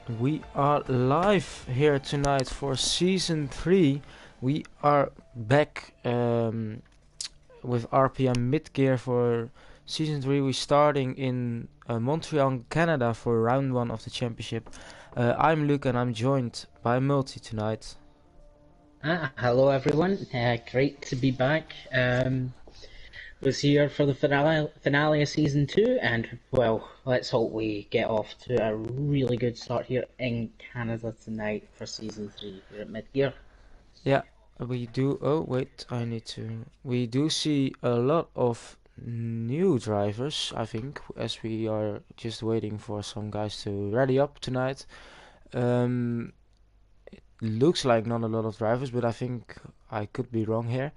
We are live here tonight for season 3. We are back with RPM mid gear for season 3. We're starting in Montreal, Canada for round 1 of the championship. I'm Luke and I'm joined by Multi tonight. Hello everyone, great to be back. Was here for the finale of season 2, and well, let's hope we get off to a really good start here in Canada tonight for season 3 here at Midgear. Yeah, we do. Oh, wait, I need to. We do see a lot of new drivers, I think, as we are just waiting for some guys to ready up tonight. Um, Looks like not a lot of drivers, but I think I could be wrong here.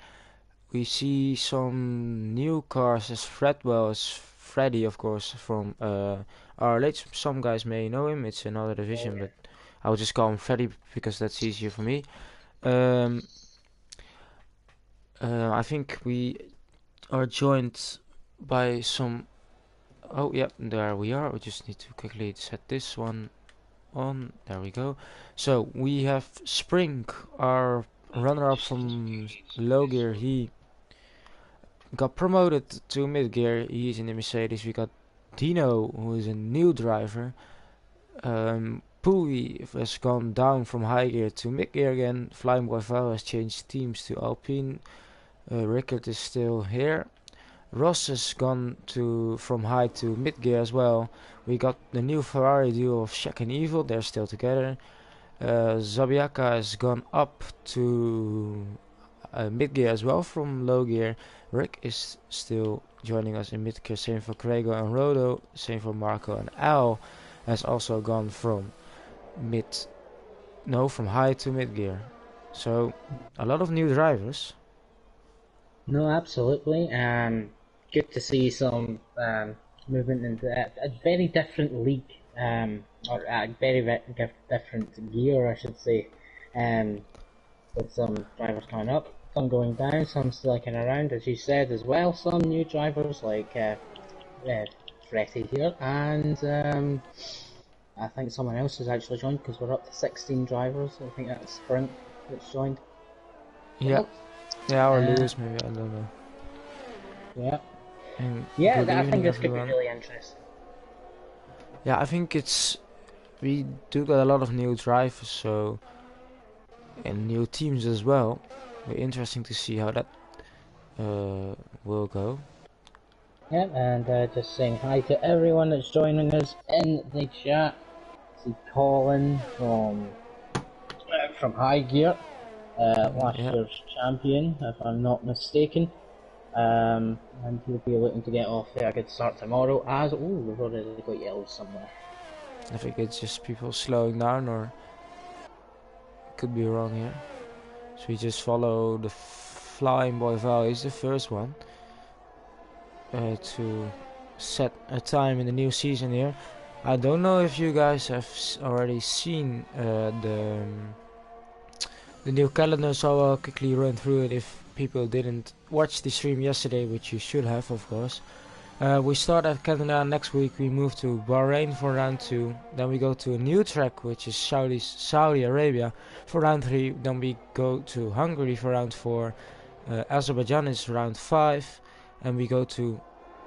We see some new cars as Fredwell, as Freddy, of course, from RLH. Some guys may know him, it's another Oh division, yeah. but I will just call him Freddy because that's easier for me. Um, I think we are joined by some. Oh, yeah, there we are. We just need to quickly set this one on. There we go. So we have Spring, our runner-up from low gear. He got promoted to mid gear. He's in the Mercedes. We got Dino, who is a new driver. Pui has gone down from high gear to mid gear again. Flying Boy Val has changed teams to Alpine. Rickard is still here. Ross has gone to from high to mid gear as well. We got the new Ferrari duo of Shaq and Evil. They're still together. Zabiaka has gone up to mid gear as well from low gear. Rick is still joining us in mid gear. Same for Craigo and Rodo. Same for Marco, and Al has also gone from from high to mid gear. So a lot of new drivers. No, absolutely. Good to see some movement into a very different league, or a different gear, I should say. With some drivers coming up, some going down, some sticking around, as you said as well. Some new drivers like Fretty here, and I think someone else has actually joined because we're up to 16 drivers. I think that's Sprint that's joined. Yeah, yeah, or Uh, Lewis maybe, I don't know. yeah, And yeah. good I think evening, this could be everyone. really interesting. Yeah, I think we do got a lot of new drivers, so and new teams as well. Very interesting to see how that will go. Yeah, and just saying hi to everyone that's joining us in the chat. See Colin from High Gear, last Yeah, year's champion, if I'm not mistaken. And he'll be looking to get off there. A good start tomorrow. As we've already got yellows somewhere. I think it's just people slowing down, or could be wrong here. So we just follow the Flying Boy Val. He's the first one to set a time in the new season here. I don't know if you guys have already seen the new calendar, so I'll quickly run through it if people didn't watch the stream yesterday, which you should have, of course. We start at Canada next week. We move to Bahrain for round 2. Then we go to a new track, which is Saudi Arabia, for round 3. Then we go to Hungary for round 4. Azerbaijan is round 5. And we go to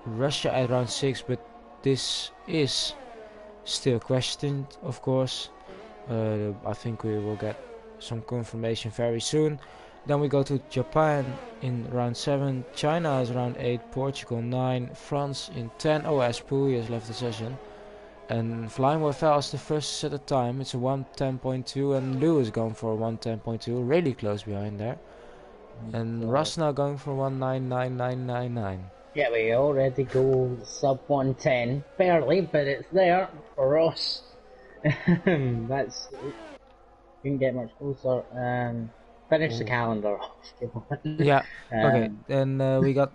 Russia at round 6. But this is still questioned, of course. I think we will get some confirmation very soon. Then we go to Japan in round 7, China is round 8, Portugal 9, France in 10. Oh, as Pui has left the session. And Flying Wafel is the first set of time. It's a 1:10.2, and Lou is going for a 1:10.2, really close behind there. And Russ now going for 1:99999. Yeah, we already go sub 110, barely, but it's there for us. That's couldn't get much closer. Finish the Ooh. calendar off. Yeah, okay. um, Then we got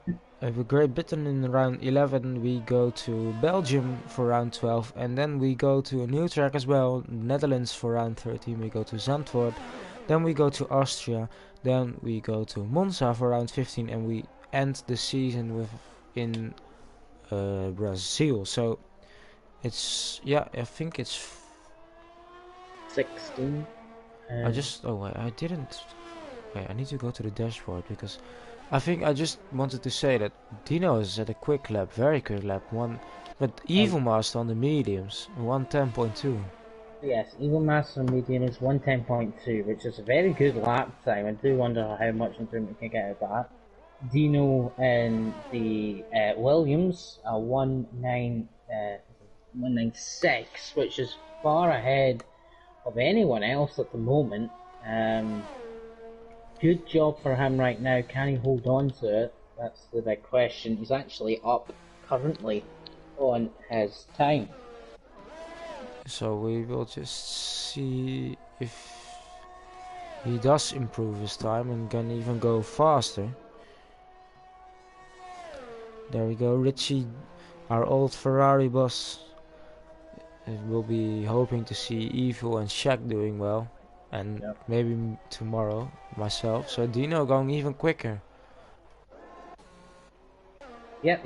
Great Britain in round 11. We go to Belgium for round 12. And then we go to a new track as well. Netherlands for round 13. We go to Zandvoort. Then we go to Austria. Then we go to Monza for round 15. And we end the season with in Brazil. So it's, yeah, I think it's 16. I just, oh wait, I didn't, wait, I need to go to the dashboard because I think I just wanted to say that Dino is at a quick lap, very quick lap, but Evil Master on the mediums, 110.2. Yes, Evil Master median is 110.2, which is a very good lap time. I do wonder how much improvement we can get out of that. Dino and the Williams are 196, which is far ahead of anyone else at the moment. Good job for him right now. Can he hold on to it? That's the big question. He's actually up currently on his time. So we will just see if he does improve his time and can even go faster. There we go, Richie, our old Ferrari boss. We'll be hoping to see Evil and Shaq doing well, and maybe tomorrow myself. So Dino going even quicker. Yep,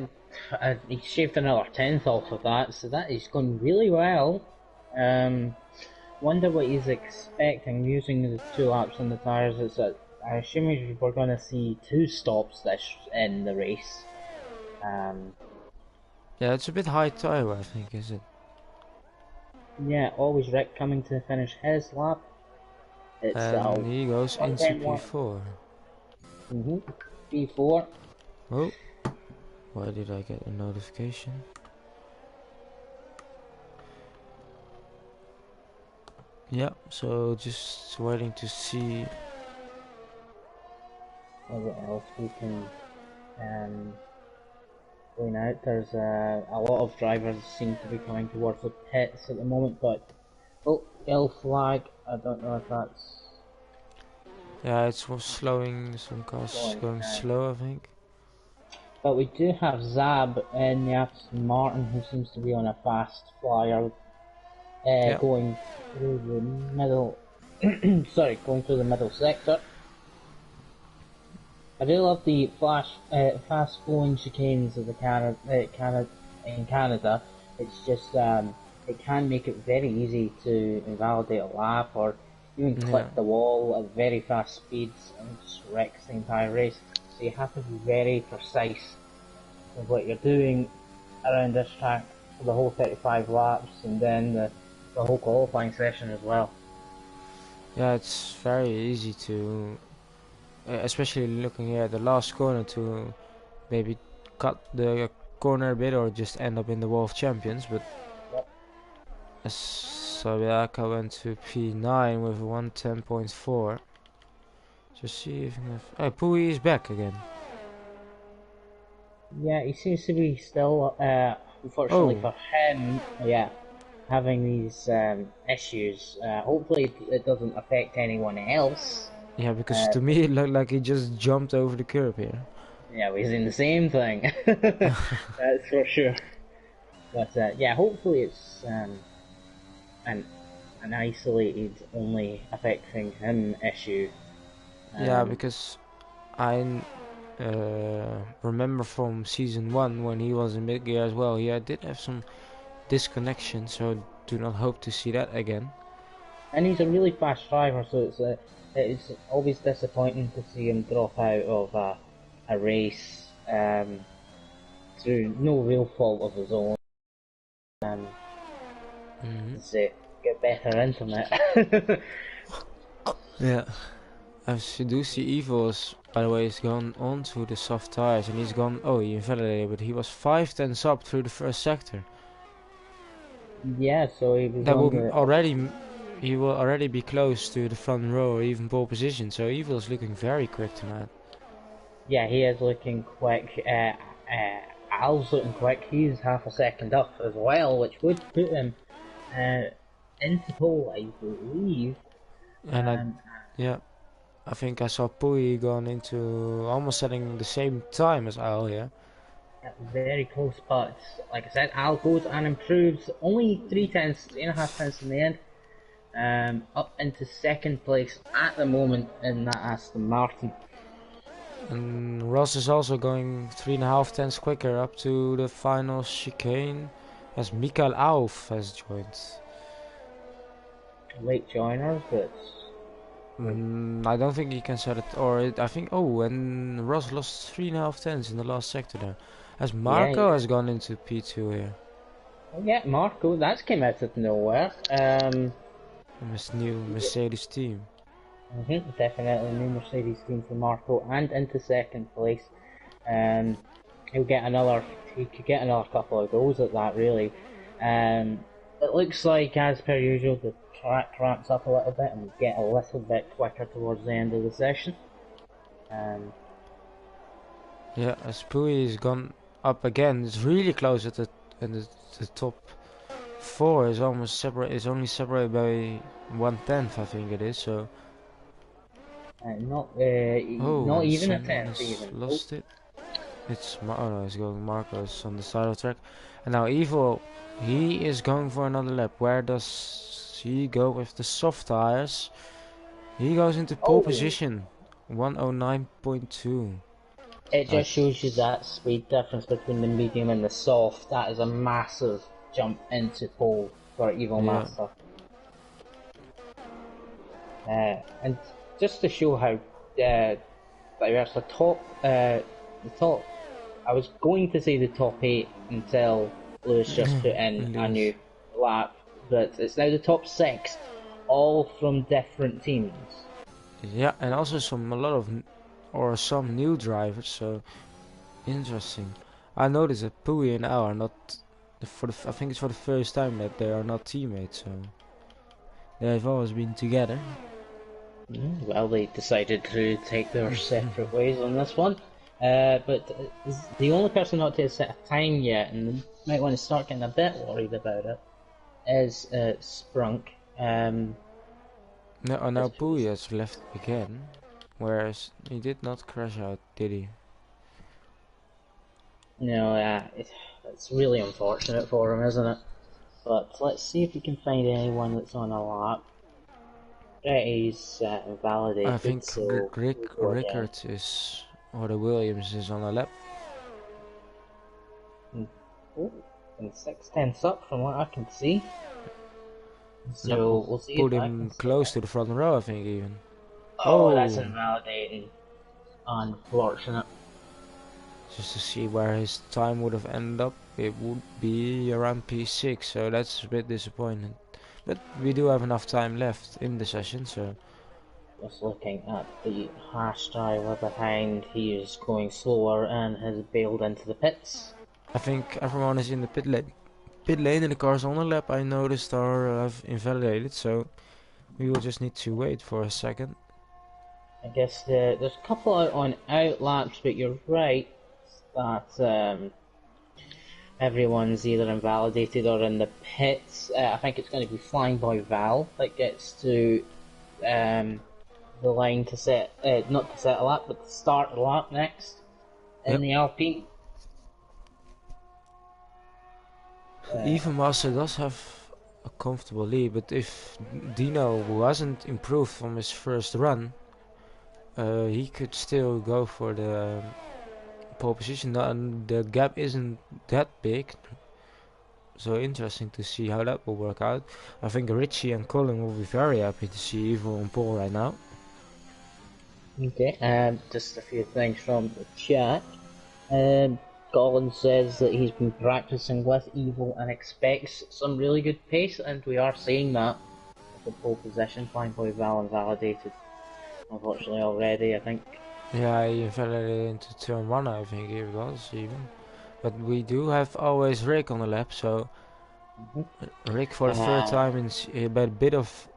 he shaved another tenth off of that, so that is going really well. Wonder what he's expecting using the 2 laps on the tyres. It's that I assume we're going to see 2 stops in the race. Yeah, it's a bit high tyre, I think, is it? Yeah, always Rick coming to finish his lap. And he goes into P4. P4. Oh, why did I get a notification? Yeah, so just waiting to see what else we can going out. There's a lot of drivers seem to be coming towards the pits at the moment, but yellow flag. I don't know if that's. Yeah, it's slowing. Some cars going slow, I think. But we do have Zab in the Aston Martin, who seems to be on a fast flyer, going through the middle. Sorry, going through the middle sector. I do love the fast flowing chicanes of the in Canada. It's just it can make it very easy to invalidate a lap or even clip the wall at very fast speeds and just wrecks the entire race. So you have to be very precise with what you're doing around this track for the whole 35 laps and then the whole qualifying session as well. Yeah, it's very easy to, especially looking here at the last corner, to maybe cut the corner a bit or just end up in the wall of champions. But Sabiaka went to P9 with 110.4. Just see if Pui is back again. Yeah, he seems to be still, unfortunately for him, having these issues. Hopefully it doesn't affect anyone else. Yeah, because to me it looked like he just jumped over the curb here. Yeah, we're doing the same thing. That's for sure. But yeah, hopefully it's an isolated, only affecting him issue. Yeah, because I remember from season 1 when he was in mid gear as well. He did have some disconnection, so do not hope to see that again. And he's a really fast driver, so it's always disappointing to see him drop out of a race through no real fault of his own. Get better internet. Yeah. As you do see, Evil's, by the way, has gone on to the soft tires, and he's gone. Oh, he invalidated, but he was 5 tenths up through the first sector. Yeah, so he was. That will already. He will already be close to the front row or even pole position. So Evil's looking very quick tonight. Yeah, he is looking quick. Al's looking quick. He's half a second up as well, which would put him into pole, I believe. And I think I saw Pui going into almost setting the same time as Al here. Yeah, very close, but like I said, Al goes and improves only 3.5 tenths in the end. Up into second place at the moment in that Aston Martin. And Ross is also going 3.5 tenths quicker up to the final chicane as Mikael Auf has joined. late joiners, but I don't think he can set it, or I think. Oh, and Ross lost 3.5 tenths in the last sector there, as Marco yeah. has gone into P2 here. Oh, yeah, Marco, that's came out of nowhere. This new Mercedes team. Definitely new Mercedes team for Marco, and into second place. He'll get another. He could get another couple of goals at that, really. It looks like, as per usual, the track ramps up a little bit and we get a little bit quicker towards the end of the session. Yeah, as Pui has gone up again. It's really close at the top four is almost separate. Is only separated by 1/10, I think it is. So. Not Oh, and even a someone tenth has even. lost it. Oh no, it's going Marcos on the side of the track. And now Evo, he is going for another lap. Where does he go with the soft tires? He goes into pole position. 109.2. It just shows you that speed difference between the medium and the soft. That is a massive jump into pole for Evo Master. And just to show how diverse the top, I was going to say the top 8 until Lewis just put in a new lap, but it's now the top 6, all from different teams. Yeah, and also some new drivers. So interesting. I noticed that Pui and Al are not I think it's for the first time that they are not teammates. So they've always been together. Well, they decided to take their separate ways on this one. But the only person not to have set a time yet, and might want to start getting a bit worried about it, is Sprunk. Now Pui has left again, whereas he did not crash out, did he? No, it's really unfortunate for him, isn't it? But let's see if we can find anyone that's on a lap. He's invalidated. I think so Rickard is, or the Williams is on a lap. Oh, and 6/10 up from what I can see. So we'll see. Put him close to the front row, I think even. Oh, that's invalidating. Unfortunate. Just to see where his time would have ended up, it would be around P6, so that's a bit disappointing. But we do have enough time left in the session, so. Just looking at the Haas driver behind, he is going slower and has bailed into the pits. I think everyone is in the pit lane. And the cars on the lap I noticed are invalidated, so we will just need to wait for a second. I guess there's a couple out on out laps, but you're right that everyone's either invalidated or in the pits. I think it's going to be Flying Boy Val that gets to the line to set, not to set a lap, but to start the lap next in the Alpine. Even Master does have a comfortable lead, but if Dino wasn't improved from his first run, he could still go for the pole position, and the gap isn't that big. So interesting to see how that will work out. I think Richie and Colin will be very happy to see Evo on pole right now. Okay, just a few things from the chat. Colin says that he's been practicing with Evo and expects some really good pace, and we are seeing that with the pole position. Flying Boy Val invalidated, unfortunately, already, I think. Yeah, he invalidated into turn 1, I think he was even. But we do have always Rick on the lap, so Rick for the third time in a bit of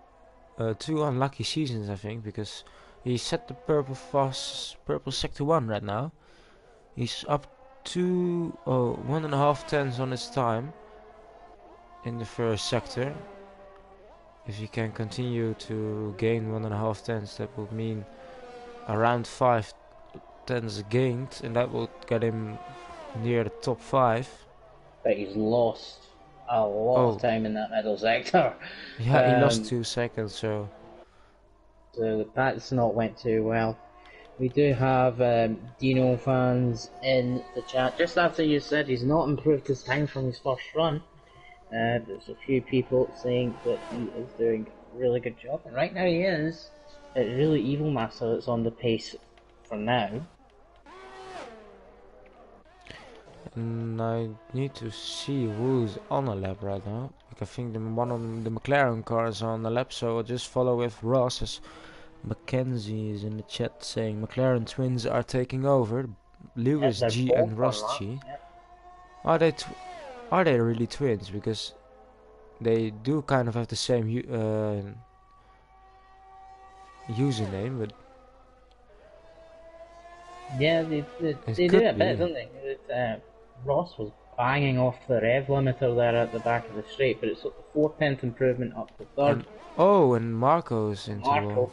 2 unlucky seasons, I think, because he set the purple sector 1 right now. He's up to 1.5 tenths on his time in the first sector. If he can continue to gain 1.5 tenths, that would mean around 5 tenths gained, and that will get him near the top 5. But he's lost a lot of time in that middle sector. Yeah, he lost 2 seconds, so that's not went too well. We do have Dino fans in the chat. Just after you said he's not improved his time from his first run, there's a few people saying that he is doing really good job. And right now he is. It's really Evil Master that's on the pace for now. And I need to see who's on a lap right now. Like I think one of the McLaren cars are on the lap, so I'll just follow with Ross, as Mackenzie is in the chat saying McLaren twins are taking over. Lewis They're G both and on Ross laps, G. yep. Are they really twins? Because they do kind of have the same username, but Yeah, they it do could a bit, be. don't they? Ross was banging off the rev limiter there at the back of the straight, but it's a 4/10 improvement up to third. And Marco's into Marco.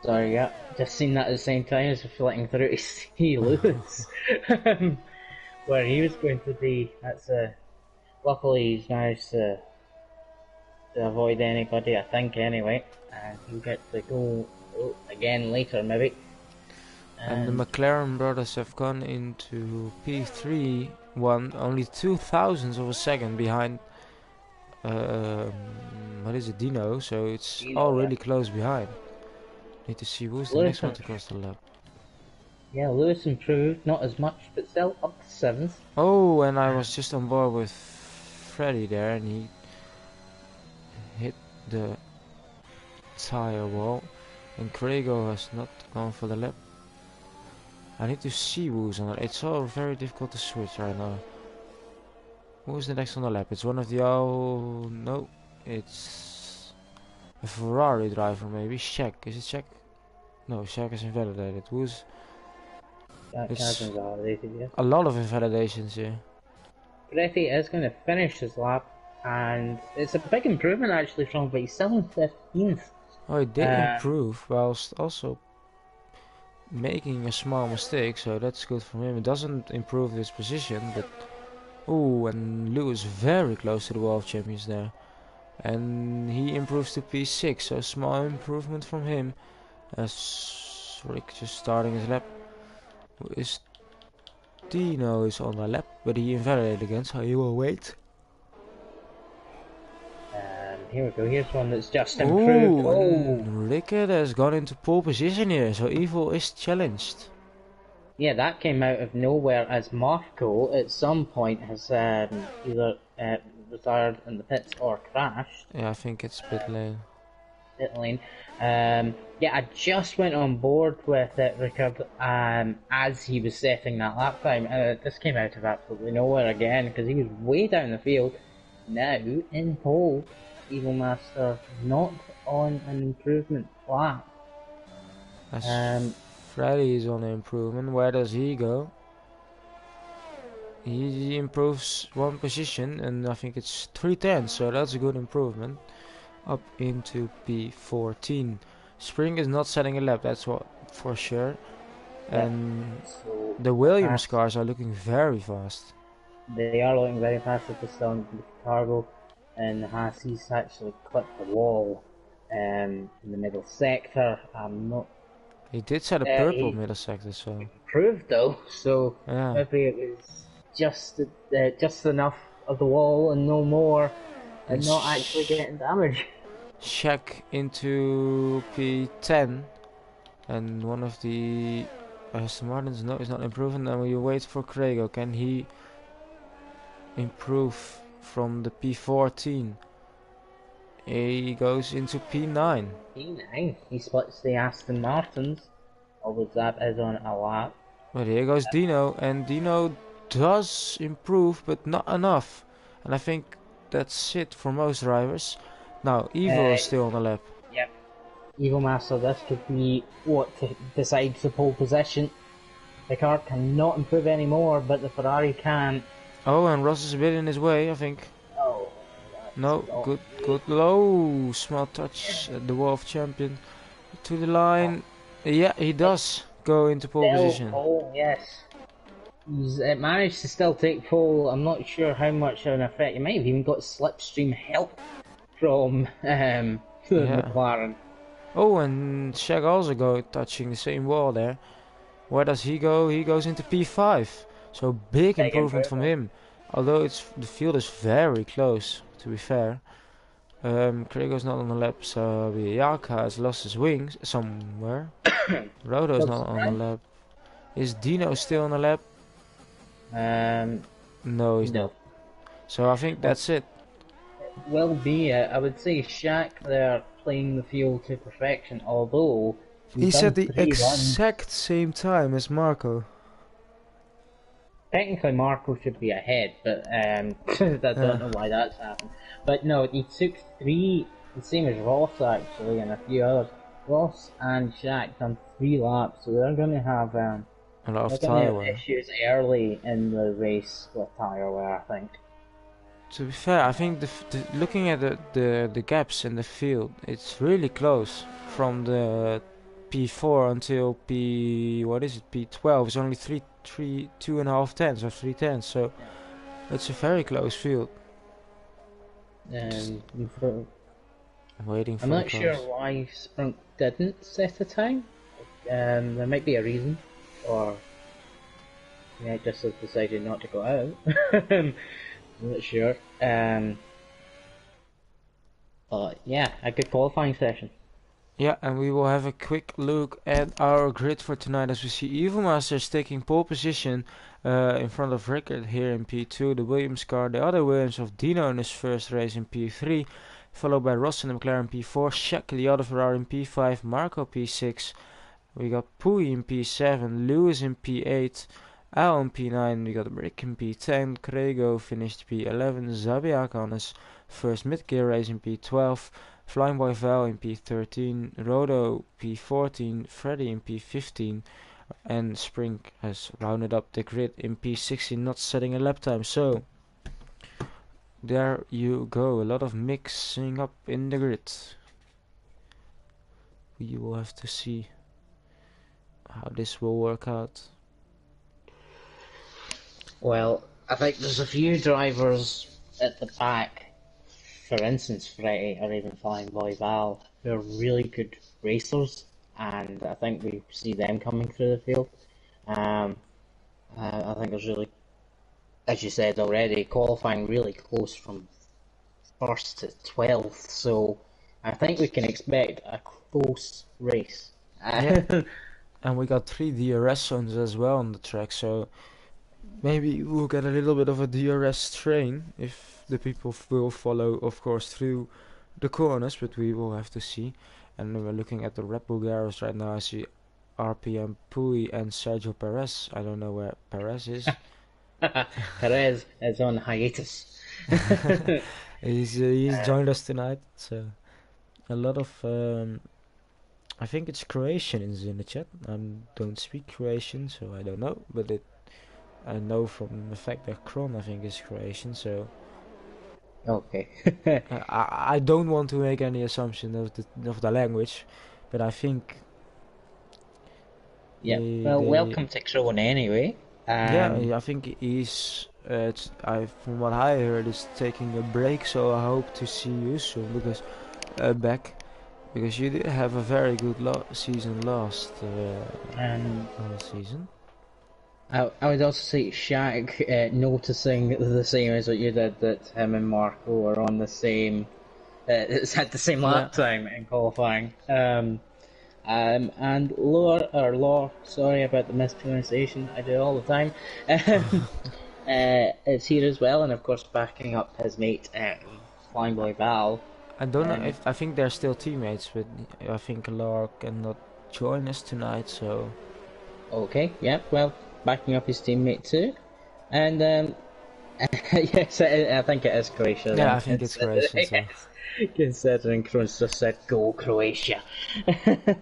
Sorry, yeah, just seen that at the same time as flicking through to see Lewis, where he was going to be. Luckily he's managed to avoid anybody, I think, anyway, and he'll get to go again later, maybe. And the McLaren brothers have gone into P3, only 2 thousandths of a second behind. What is it, Dino? So it's all really close behind. Need to see who's the next one to cross the lap. Yeah, Lewis improved, not as much, but still up to 7th. Oh, and I was just on board with Freddy there, and he hit the tire wall, and Craigo has not gone for the lap. I need to see who's on it. It's all very difficult to switch right now. Who's the next on the lap? It's one of the no, it's a Ferrari driver maybe. Shaq, is it Shaq? No, Shaq is invalidated. Who's? It's invalidated, yeah. A lot of invalidations here. Pretty is going to finish his lap, and it's a big improvement actually from, but he's still in 15th. Oh, he did improve whilst also making a small mistake, so that's good for him. It doesn't improve his position, but oh, and Lewis very close to the wall of champions there, and he improves to P6, so small improvement from him. As Rick just starting his lap. Is Dino is on the lap, but he invalidated again, so he will wait. Here we go, here's one that's just improved. Oh, Rickard has gone into pole position here, so Evil is challenged. Yeah, that came out of nowhere, as Marco at some point has either retired in the pits or crashed. Yeah, I think it's pit lane. Pit lane. Yeah, I just went on board with Rickard as he was setting that lap time. This came out of absolutely nowhere again, because he was way down the field. Now, in pole, Evil Master not on an improvement lap. Freddy is on improvement. Where does he go? He improves one position, and I think it's 310, so that's a good improvement. Up into P14. Spring is not setting a lap, that's what for sure. And so the Williams cars are looking very fast. They are looking very fast at this on the cargo, and Haas's actually clipped the wall in the middle sector. He did set a purple middle sector, so improved though. So yeah, maybe it was just enough of the wall and no more, and not actually getting damage. Shaq into P10, and one of the Aston Martins is not improving. And we wait for Craigo. Can he improve from the P14? He goes into P9. P9. He splits the Aston Martins. Although that is on a lap. But here goes Dino, and Dino does improve, but not enough. And I think that's it for most drivers. Now, Evil is still on the lap. Yep. Evil Master, this could be what decides the pole position. The car cannot improve anymore, but the Ferrari can. Oh, and Ross is a bit in his way, I think. Oh. No, good low. Small touch at the wall of champion. To the line. Yeah, he does go into pole position. Pole, yes. He's managed to still take pole. I'm not sure how much of an effect. He might have even got slipstream help from McLaren. Oh, and Shaq also touching the same wall there. Where does he go? He goes into P5. So big improvement from him. Although the field is very close, to be fair. Krieger's not on the lap, so Yaka has lost his wings somewhere. Rodo's not on the lap. Is Dino still on the lap? No, he's No. not. So I think that's it. Will be. I would say Shaq there playing the field to perfection. Although He's at the 3 runs. exact same time as Marco. Technically, Marco should be ahead, but I don't know why that's happened. But no, he took 3, the same as Ross actually, and a few others. Ross and Shaq done 3 laps, so they're going to have a lot of tire wear. Issues early in the race with tire wear, I think. To be fair, I think looking at the gaps in the field, it's really close from the P4 until P12. It's only 2.5 tenths or 3 tenths, so it's a very close field. I'm Waiting for not sure why Sprunk didn't set a time. There might be a reason, or he might just have decided not to go out. I'm not sure. But yeah, a good qualifying session. Yeah, and we will have a quick look at our grid for tonight as we see Evil Masters taking pole position in front of Rickard here in P2, the Williams car, the other Williams of Dino in his first race in P3, followed by Ross in the McLaren P4, Shaq the other Ferrari in P5, Marco P6, we got Pui in P7, Lewis in P8, Al in P9, we got Rick in P10, Krego finished P11, Zabiak on his first mid-gear race in P12, Flying Boy Val in P13, Rodo P14, Freddy in P15, and Spring has rounded up the grid in P16, not setting a lap time. So there you go, a lot of mixing up in the grid. We will have to see how this will work out. Well, I think there's a few drivers at the back, for instance Freddy or even Flying Boy Val, who are really good racers, and I think we see them coming through the field. I think there's really, as you said already, qualifying really close from 1st to 12th, so I think we can expect a close race. Yeah. And we got 3 DRS zones as well on the track, so maybe we'll get a little bit of a DRS train if the people will follow, of course, through the corners, but we will have to see. And we're looking at the Red Bull Garage right now. I see RPM Pui and Sergio Perez. I don't know where Perez is. Perez is on hiatus. He's joined us tonight, so a lot of I think it's Croatian in the chat. I don't speak Croatian, so I don't know, but I know from the fact that Kron I think is Croatian, so okay. I don't want to make any assumption of the language, but I think welcome to Kron anyway. Yeah, I think he's from what I heard is taking a break, so I hope to see you soon because you did have a very good season last season. I would also say Shaq noticing the same as what you did, that him and Marco are on the same, it's had the same lap time in qualifying. And Lore, sorry about the mispronunciation, I do all the time. Is here as well, and of course backing up his mate, Flying Boy Val. I don't know if I think they're still teammates, but I think Lore cannot join us tonight, so. Okay, yeah, well, backing up his teammate too, and yes, I think it is Croatia. Yeah, I think it's Croatia. So. Considering Kroon's just said "Go Croatia."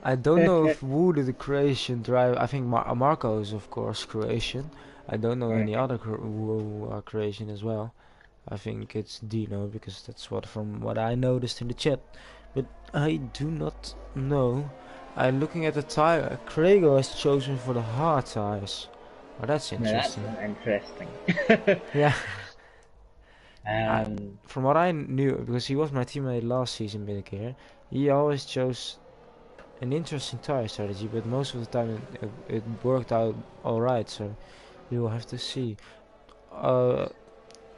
I don't know if Woody the Croatian driver. I think Marco is of course Croatian. I don't know any other who are Croatian as well. I think it's Dino because that's from what I noticed in the chat, but I do not know. I'm looking at the tire. Krego has chosen for the hard tires. Oh, that's interesting. That's interesting. Yeah. From what I knew, because he was my teammate last season mid-gear, he always chose an interesting tire strategy, but most of the time it worked out alright, so we will have to see.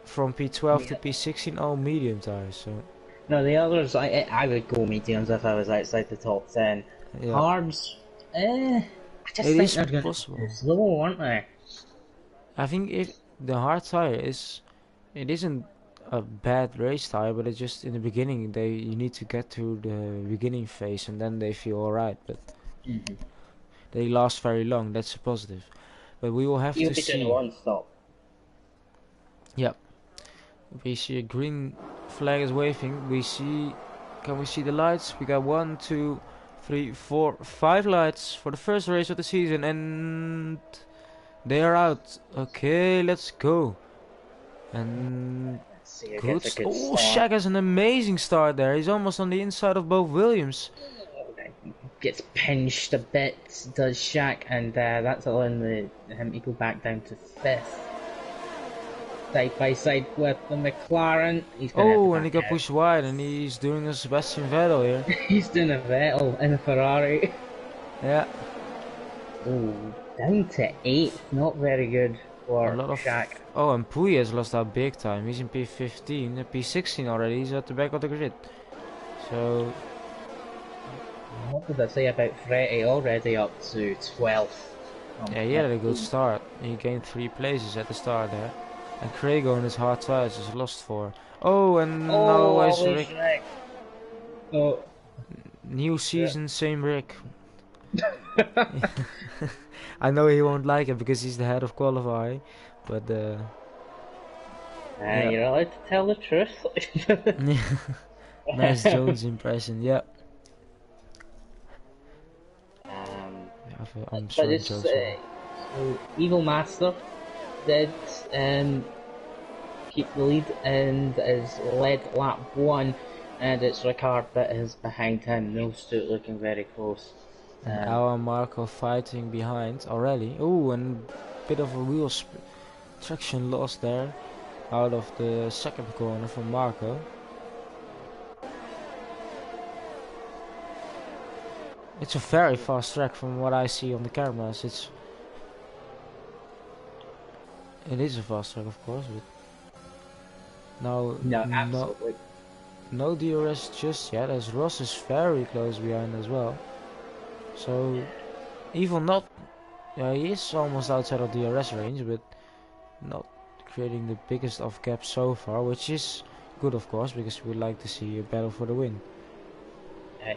From P12 to P16, all medium tires, so. No, the others, I would go mediums if I was outside the top 10. Yeah, Hards, I just it think is they're going to be too possible. slow, aren't they? I think if the hard tire is, it isn't a bad race tire, but it's just in the beginning you need to get to the beginning phase and then they feel alright. But Mm-hmm. they last very long. That's a positive. But we will have You'll to be doing a see. one stop. Yep. We see a green flag is waving. We see. Can we see the lights? We got 1, 2, 3, 4, 5 lights for the first race of the season, and they are out. Okay, let's go. And Let's see who good. gets a good Oh, start. Shaq has an amazing start there. He's almost on the inside of both Williams. Gets pinched a bit, does Shaq, and that's allowing him to go back down to 5th. Side by side with the McLaren. He's going to have to Oh, and he back got out. pushed wide, and he's doing a Sebastian Vettel here. He's doing a Vettel in a Ferrari. Yeah. Oh, down to 8th. Not very good A for lot of. Shaq. Oh, and Puy has lost out big time. He's in P15, P16 already. He's at the back of the grid. So What did I say about Freddie? Already up to 12th. yeah, he had a good start. He gained 3 places at the start there. And Craig on his hard tires just lost 4. Oh, and Oh, now is always Rick. Rick. Oh, New yeah. season, same Rick. I know he won't like it because he's the head of qualifying, but yeah. You're allowed to tell the truth. Nice Jones impression, yeah. I'm But sure it's Jones will. so Evil Master did keep the lead and is led lap 1, and it's Ricard that is behind him. Those two looking very close. And our Marco fighting behind already. Oh, and bit of a wheel traction loss there out of the second corner from Marco. It's a very fast track from what I see on the cameras. It is a fast track, of course, but No, absolutely. no DRS just yet, as Ross is very close behind as well. So even not, he is almost outside of DRS range, but not creating the biggest of gap so far, which is good, of course, because we would like to see a battle for the win.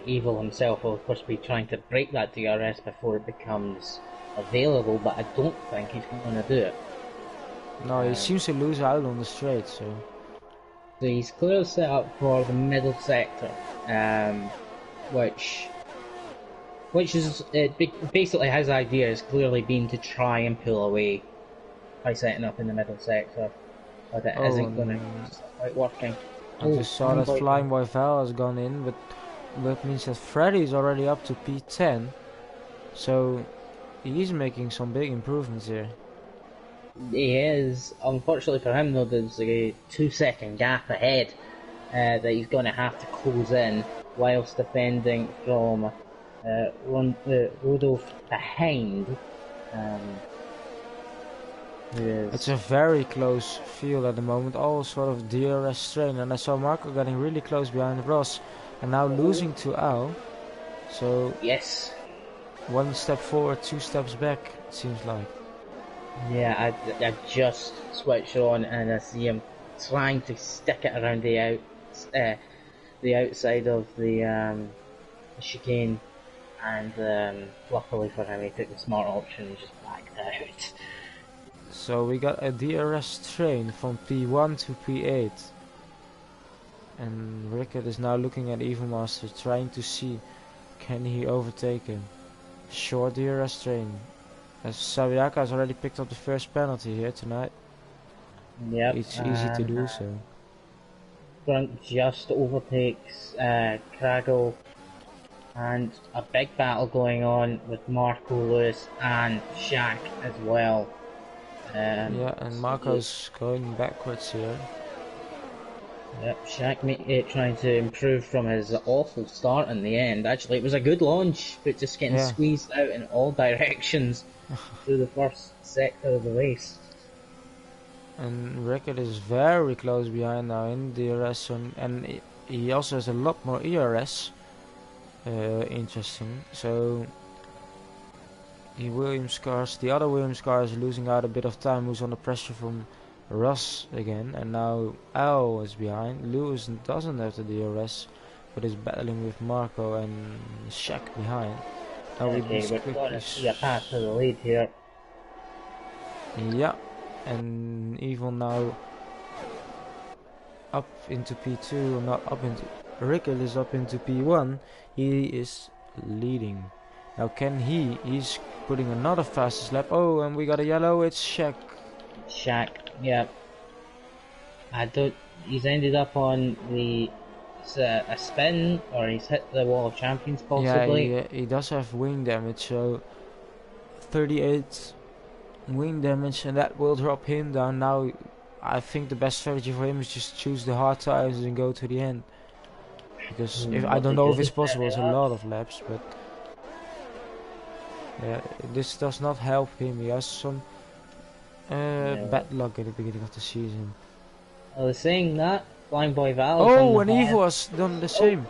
Evil himself will of course be trying to break that DRS before it becomes available, but I don't think he's going to do it. No, he seems to lose out on the straight, so he's clearly set up for the middle sector, which is basically his idea has clearly been to try and pull away by setting up in the middle sector, but it isn't going to quite working. I just saw that Flying Boy Val has gone in, but that means that Freddy is already up to P10, so he's making some big improvements here. He is. Unfortunately for him though, there's a 2-second gap ahead that he's going to have to close in whilst defending from Rodolphe behind. It's a very close field at the moment, all sort of DRS strain, and I saw Marco getting really close behind Ross and now losing to Al. So yes, 1 step forward, 2 steps back, it seems like. Yeah, I just switched on and I see him trying to stick it around the outside of the chicane, and luckily for him, he took the smart option and just backed out. So we got a DRS train from P1 to P8, and Rickard is now looking at Evilmaster, trying to see can he overtake him. Short DRS train. As Sabiaka has already picked up the first penalty here tonight. Yep, it's easy to do so. Grunt just overtakes Craggle, and a big battle going on with Marco Lewis and Shaq as well. Yeah, and Marco's going backwards here. Yep, Shaq trying to improve from his awful start in the end. Actually, it was a good launch, but just getting squeezed out in all directions through the first sector of the race. And Rickard is very close behind now in the rest, and he also has a lot more ERS. Interesting. So the other Williams car is losing out a bit of time, who's under pressure from Russ again, and now Al is behind. Lewis doesn't have the DRS, but is battling with Marco and Shaq behind. Now okay, we're going to see a pass to the lead here. Yeah, and Evil now up into P2, not up into... Rickle is up into P1. He is leading. Now he's putting another fastest lap. Oh, and we got a yellow, it's Shaq. Shaq, yeah. He's ended up on the... a spin, or he's hit the wall of champions possibly. Yeah, he does have wing damage, so 38 wing damage, and that will drop him down. Now I think the best strategy for him is just choose the hard tires and go to the end, because I don't know if it's possible. It's a lot of laps, but yeah, this does not help him. He has some bad luck at the beginning of the season. I was saying that Blind Boy Val. Oh, and Evo has done the same.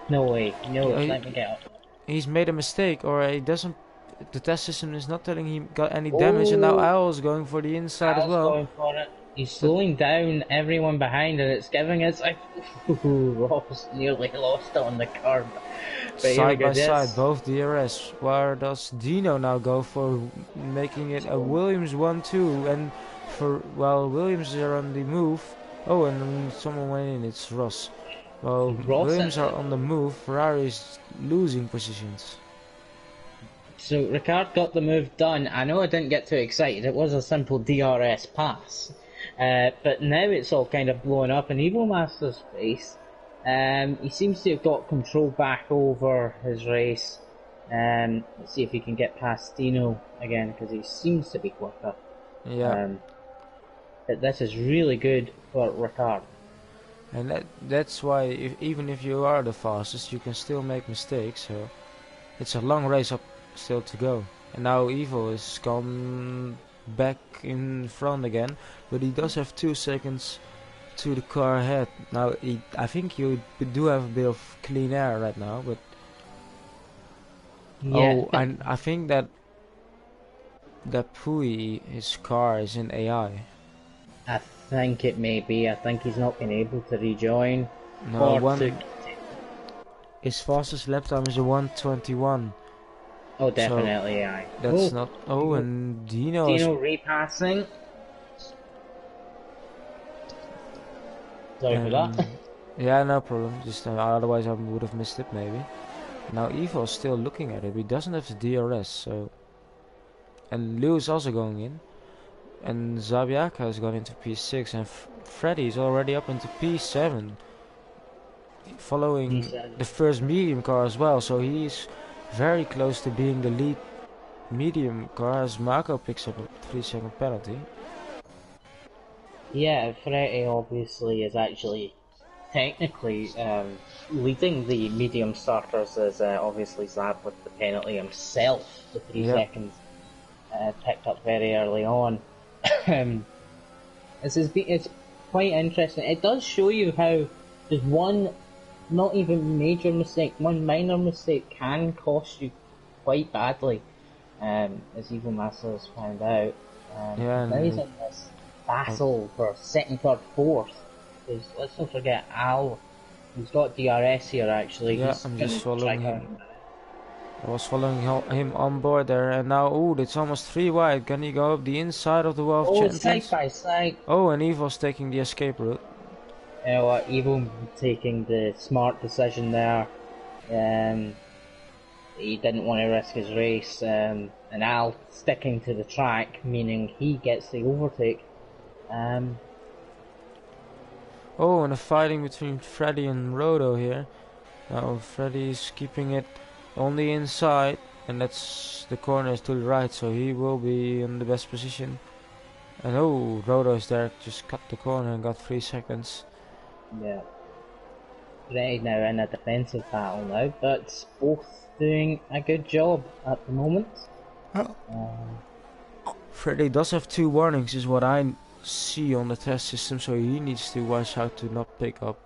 No way. No, let me get up. He's made a mistake, or he doesn't. The test system is not telling him got any damage, and now Al's going for the inside as well. Going for it. He's slowing down everyone behind, and it's giving us like Ross nearly lost it on the curb. Side by side, both DRS. Where does Dino now go for, making it a Williams 1-2? And Williams are on the move. Oh, and then someone went in. It's Ross. Well, Williams are on the move. Ferrari is losing positions. So Ricard got the move done. I know I didn't get too excited. It was a simple DRS pass. But now it's all kind of blowing up in Evo Master's face. He seems to have got control back over his race. Let's see if he can get past Dino again, because he seems to be quicker. Yeah. But this is really good for Ricard. And that's why even if you are the fastest, you can still make mistakes. So it's a long race up still to go. And now Evo is come back in front again, but he does have 2 seconds to the car ahead. Now I think you do have a bit of clean air right now, but oh, and I think that Pui, his car is in AI. I think it may be. I think he's not been able to rejoin. No, his fastest lap time is a 1:21. Oh, definitely AI. That's not. Oh, and Dino repassing. Sorry for that. Yeah, no problem. Just otherwise I would have missed it maybe. Now Evo is still looking at it. He doesn't have the DRS, so. And Lewis also going in. And Zabiaka has gone into P6, and Freddy is already up into P7, following the first medium car as well. So he's very close to being the lead medium car, as Marco picks up a 3-second penalty. Yeah, Freddy obviously is actually technically leading the medium starters, as obviously Zab with the penalty himself, the 3 seconds picked up very early on. It's quite interesting. It does show you how there's one not even major mistake, one minor mistake can cost you quite badly, as Evil Masters found out. Now he's in this battle for second, third, fourth. Because let's not forget Al, who's got DRS here actually. Yeah, I'm just following him. I was following him on board there, and now, it's almost 3 wide. Can he go up the inside of the World Champions? Side by side. Oh, and Evo's taking the escape route. You know what, Evo taking the smart decision there. He didn't want to risk his race, and Al sticking to the track, meaning he gets the overtake. Oh, and a fighting between Freddy and Rodo here. Now Freddy's keeping it on the inside, and that's the corner is to the right, so he will be in the best position. And Rodo is there, just cut the corner and got 3 seconds. Yeah. Freddy now in a defensive battle now, but both doing a good job at the moment. Freddy does have 2 warnings, is what I see on the test system, so he needs to watch out to not pick up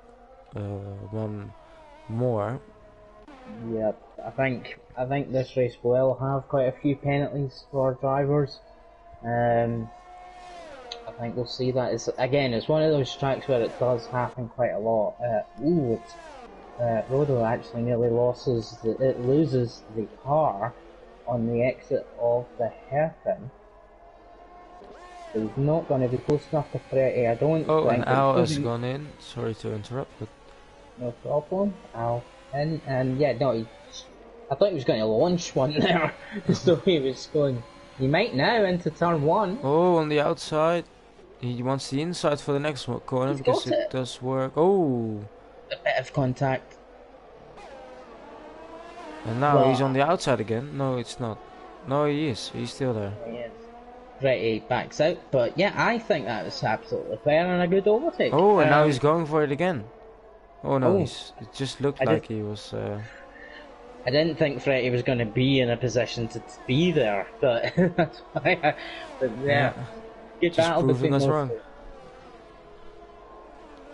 one more. Yep, I think this race will have quite a few penalties for drivers. I think we'll see that. It's one of those tracks where it does happen quite a lot. Rodo actually nearly loses the car on the exit of the hairpin. So he's not going to be close enough to Freddie. I don't Oh, think. and Al has gone in. Sorry to interrupt, but No problem. Al in, and yeah, no, I thought he was going to launch one there. So he was going. He might now into turn one. oh, on the outside. He wants the inside for the next corner because it does work. Oh! A bit of contact. And now he's on the outside again. No, it's not. No, he is. He's still there. He is. Pretty backs out, but yeah, I think that was absolutely fair and a good overtake. Oh, and now he's going for it again. Oh no, it just looked like he was... I didn't think Freddie was going to be in a position to be there, but that's why yeah. Good just proving us wrong.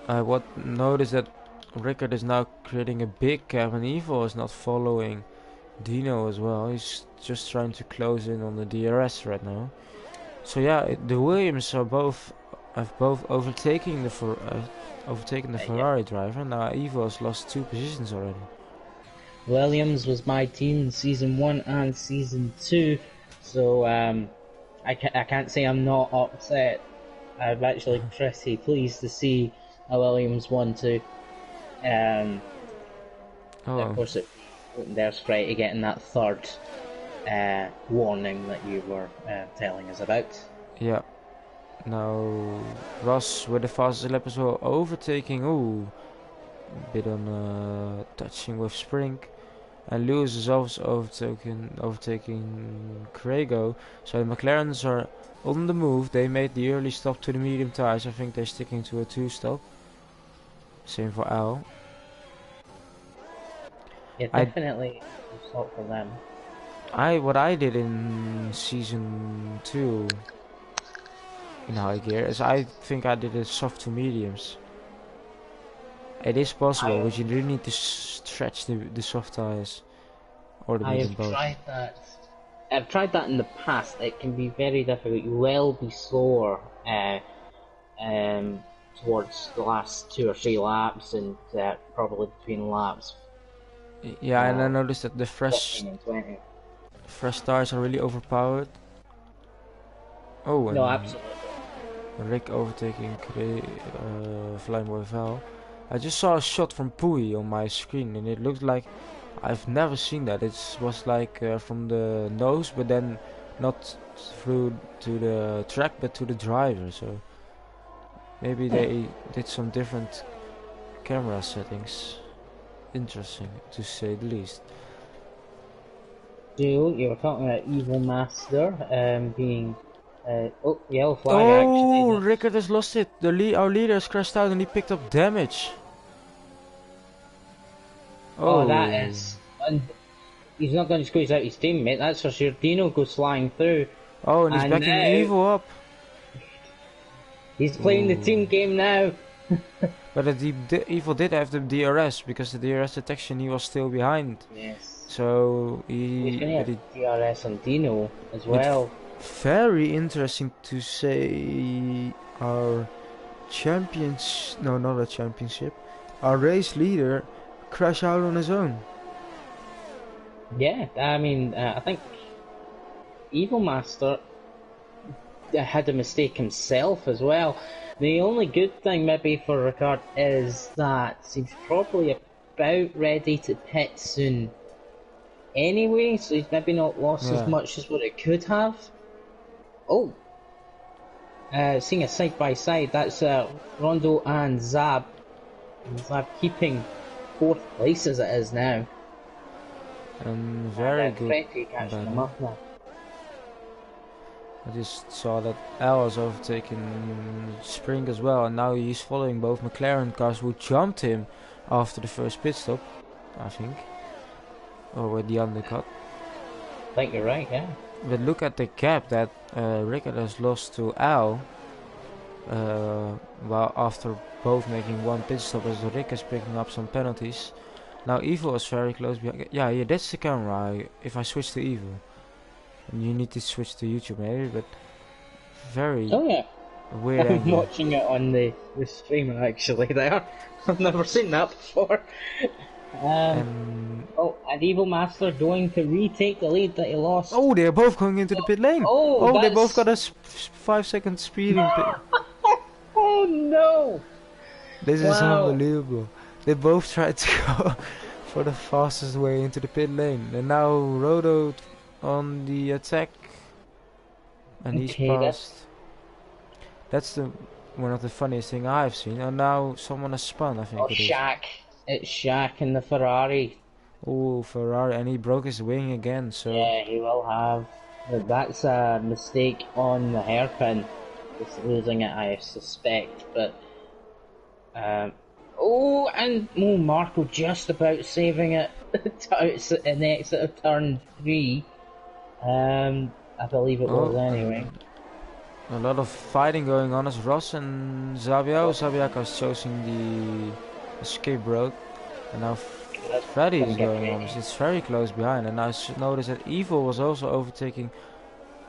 I noticed that Rickard is now creating a big gap and Evo is not following Dino as well. He's just trying to close in on the DRS right now. So yeah, the Williams have both overtaken the Ferrari driver. Now Evo has lost 2 positions already. Williams was my team in season 1 and season 2, so I can't say I'm not upset. I'm actually pretty pleased to see a Williams 1-2. Of course, there's Freddie getting that third warning that you were telling us about. Yeah. Now Ross with the fastest lap as well, overtaking. Ooh, bit on touching with Spring. And Lewis is also overtaking Craigo. So the McLarens are on the move. They made the early stop to the medium tires. I think they're sticking to a 2-stop. Same for Al. Yeah, definitely a stop for them. What I did in season 2 in high gear is I think I did it soft to mediums. It is possible, but you really need to stretch the soft tires or the medium both. I've tried that in the past. It can be very difficult. You will be slower towards the last 2 or 3 laps, and probably between laps. Yeah, and I noticed that the fresh tires are really overpowered. Oh, no, absolutely. Rick overtaking Flying Boy Val. I just saw a shot from Pui on my screen and it looked like I've never seen that. It was like from the nose, but then not through to the track but to the driver. So maybe they did some different camera settings. Interesting to say the least. You were talking about Evil Master being yellow flag. Oh, Rickard has lost it. Our leader has crashed out and he picked up damage. Oh, that is. He's not going to squeeze out his teammate, that's for sure. Dino goes flying through. Oh, and he's backing Evo up. He's playing the team game now. But Evo did have the DRS, because the DRS detection he was still behind. Yes. So he's going to have DRS on Dino as well. Very interesting to say our not a championship, our race leader crash out on his own. Yeah, I mean, I think Evil Master had a mistake himself as well. The only good thing maybe for Ricard is that he's probably about ready to pit soon anyway, so he's maybe not lost as much as what it could have. Oh, seeing a side by side, that's Rondo and Zab. Zab keeping 4th place as it is now. And very good. Catching them up now. I just saw that Al was overtaking Spring as well, and now he's following both McLaren cars who jumped him after the first pit stop, I think, or with the undercut. I think you're right, yeah. But look at the gap that Rickard has lost to Al. While after both making one pit stop as Rick is picking up some penalties. Now Evil is very close behind. Yeah, that's the camera. If I switch to Evil, and you need to switch to YouTube maybe, but very Oh yeah, weird I'm angle. watching it on the stream actually there. I've never seen that before. Oh, and Evil Master going to retake the lead that he lost. Oh, they're both going into the pit lane. Oh, They both that's... got a 5-second speeding pit. Oh no! This is Wow. unbelievable. They both tried to go for the fastest way into the pit lane. And now Rodo on the attack. And he's Okay, passed. That's the one of the funniest thing I've seen. And now someone has spun, I think it is. Shaq. It's Shaq in the Ferrari. Oh, Ferrari. And he broke his wing again, so... Yeah, he will have. That's a mistake on the hairpin. Just losing it, I suspect. But... oh, and Marco just about saving it in the exit of turn 3. I believe it was anyway. A lot of fighting going on as Ross and Zabiao. Zabiaka's choosing the escape road. And now Freddy is going on. It's very close behind. And I noticed that Evil was also overtaking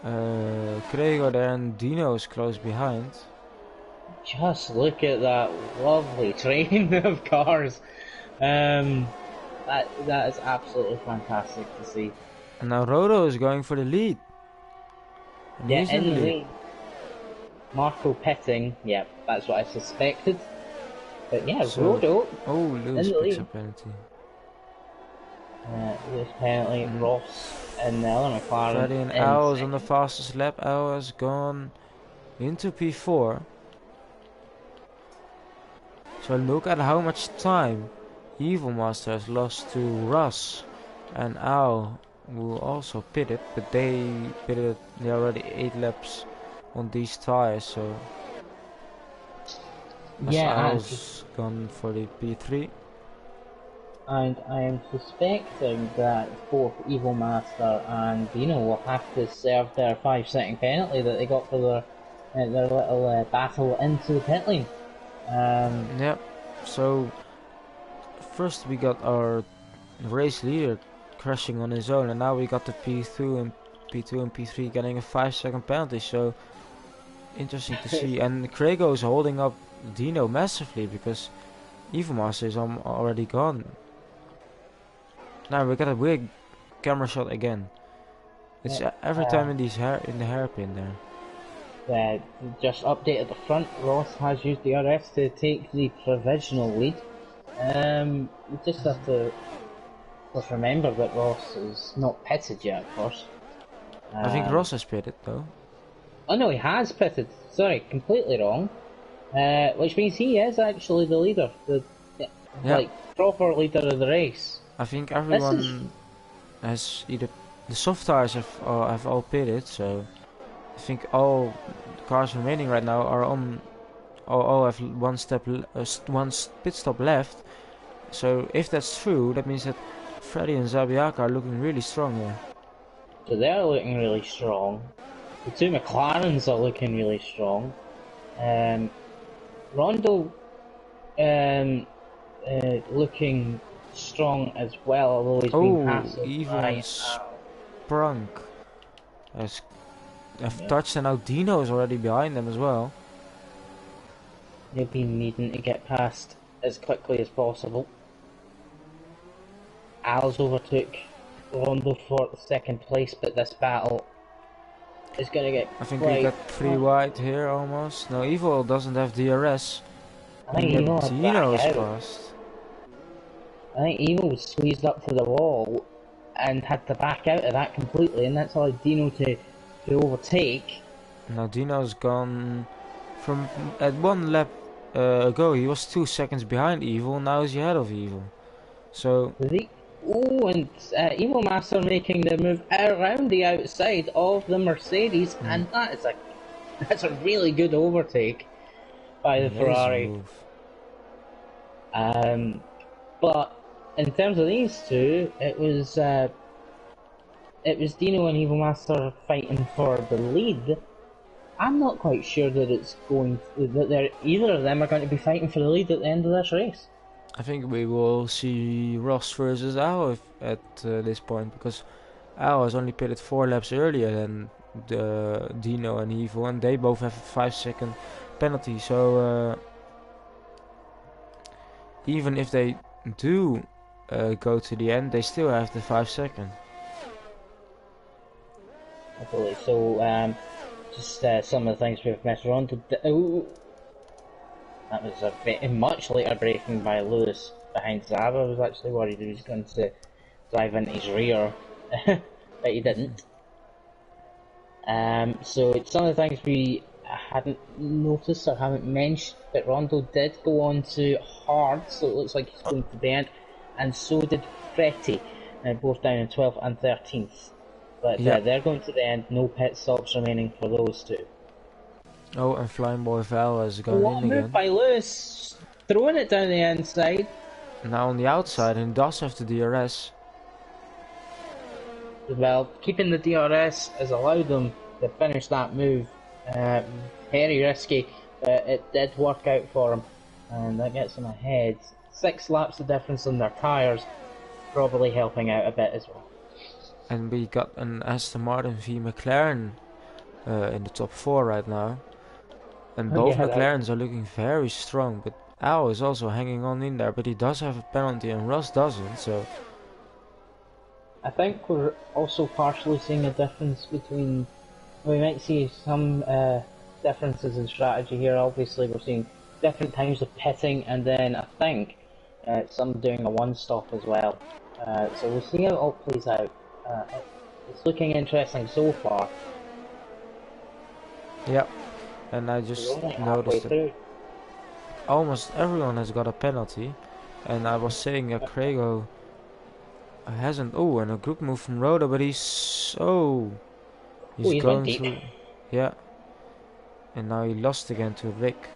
Gregor there, and Dino is close behind. Just look at that lovely train of cars. That is absolutely fantastic to see. And now Rodo is going for the lead. And Yeah, he's in the lead. Marco pitting, yeah, that's what I suspected. But yeah, So, Rodo. Oh, Lewis picks a penalty. Lewis penalty, Ross and the other McLaren. Freddy and Al is on the fastest lap. Al has gone into P4. So look at how much time Evil Master has lost to Russ and Al, who also pitted, but they pitted already 8 laps on these tires, so Al's gone for the P3. And I am suspecting that both Evil Master and Dino will have to serve their 5-second penalty that they got for their little battle into the pit lane. Yep, so first we got our race leader crashing on his own, and now we got the P2 and P3 getting a 5-second penalty, so interesting to see. And Craigo is holding up Dino massively because Evil Master is already gone. Now we got a weird camera shot again. It's every time in the hairpin there. Just update at the front. Ross has used the RS to take the provisional lead. We just have to remember that Ross is not pitted yet, of course. I think Ross has pitted though. Oh no, he has pitted. Sorry, completely wrong. Which means he is actually the leader, like proper leader of the race. I think everyone has either the soft tires have all pitted, so I think all cars remaining right now are on. All have one pit stop left. So if that's true, that means that Freddy and Zabiaka are looking really strong here. So they're looking really strong. The two McLarens are looking really strong. Rondo looking strong as well, although he's been passed even Sprunk has touched, and now Dino is already behind them as well. They've been needing to get past as quickly as possible. Al's overtook Rondo for second place, but this battle is going to get I think we got 3 wide here almost. No, Evil doesn't have DRS. I think Dino is fast. I think Evil was squeezed up to the wall and had to back out of that completely, and that's allowed Dino to overtake. Now Dino's gone from at 1 lap ago. He was 2 seconds behind Evil. Now he's ahead of Evil. So. And Evil Master making the move around the outside of the Mercedes, and that's a really good overtake by the Ferrari. But in terms of these two, it was Dino and Evil Master fighting for the lead, I'm not quite sure that it's going that they're either of them are going to be fighting for the lead at the end of this race. I think we will see Ross versus Al at this point, because Al has only pitted 4 laps earlier than the Dino and Evil, and they both have a 5-second penalty. So even if they do go to the end, they still have the 5 second. Okay, so just some of the things we've messed around. Oh, that was a much later braking by Lewis behind Zab. I was actually worried he was going to drive into his rear, but he didn't. So some of the things we hadn't noticed or haven't mentioned, but Rondo did go on to hard, so it looks like he's going to the end, and so did Fretty, both down in 12th and 13th. But they're going to the end, no pit stops remaining for those two. Oh, and Flying Boy Val has gone in again. Move by Lewis, throwing it down the inside. Now on the outside, and does have the DRS. Well, keeping the DRS has allowed them to finish that move. Very risky, but it did work out for them, and that gets them ahead. 6 laps of difference on their tyres, probably helping out a bit as well. And we got an Aston Martin v McLaren in the top 4 right now. And both McLarens are looking very strong, but Al is also hanging on in there, but he does have a penalty and Ross doesn't, so... I think we're also partially seeing a difference between... We might see some differences in strategy here. Obviously we're seeing different times of pitting, and then I think some doing a one-stop as well. So we'll see how it all plays out. It's looking interesting so far. Yep, and I just noticed that almost everyone has got a penalty, and I was saying that Craigo hasn't. Oh, and a good move from Rhoda, but he's going through. Yeah, and now he lost again to Rick,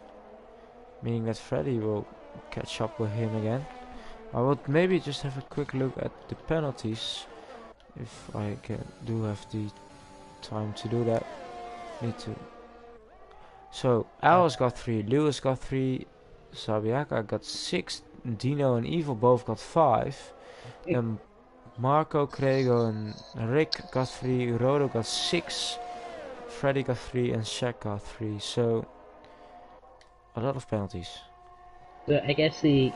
meaning that Freddy will catch up with him again. I would maybe just have a quick look at the penalties, if I do have the time to do that. Need to. So Al's got 3, Lewis got 3, Sabiaka got 6, Dino and Evil both got 5, and Marco, Craigo and Rick got 3, Rodo got 6, Freddy got 3 and Shaq got 3, so a lot of penalties. So I guess the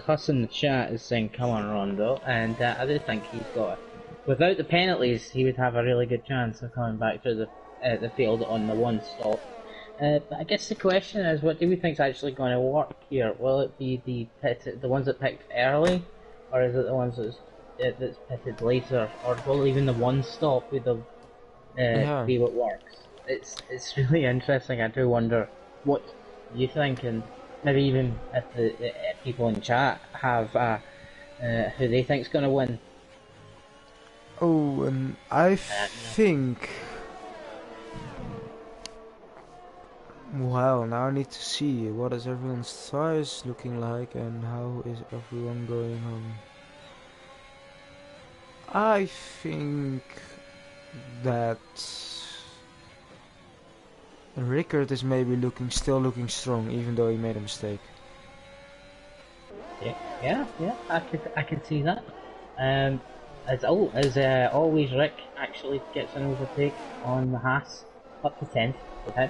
Huss in the chat is saying come on Rondo, and I do think he's got, without the penalties he would have a really good chance of coming back through the field on the one stop. But I guess the question is, what do we think is actually going to work here? Will it be the ones that picked early, or is it the ones that's pitted later, or will even the one stop be what works? It's really interesting. I do wonder what you think, and maybe even if the people in chat have who they think's going to win. Oh, and I think. Well, now I need to see what is everyone's size looking like and how is everyone going on. I think that Rickard is maybe still looking strong, even though he made a mistake. Yeah, I could see that. As always, Rick actually gets an overtake on the Haas, up to 10th with him.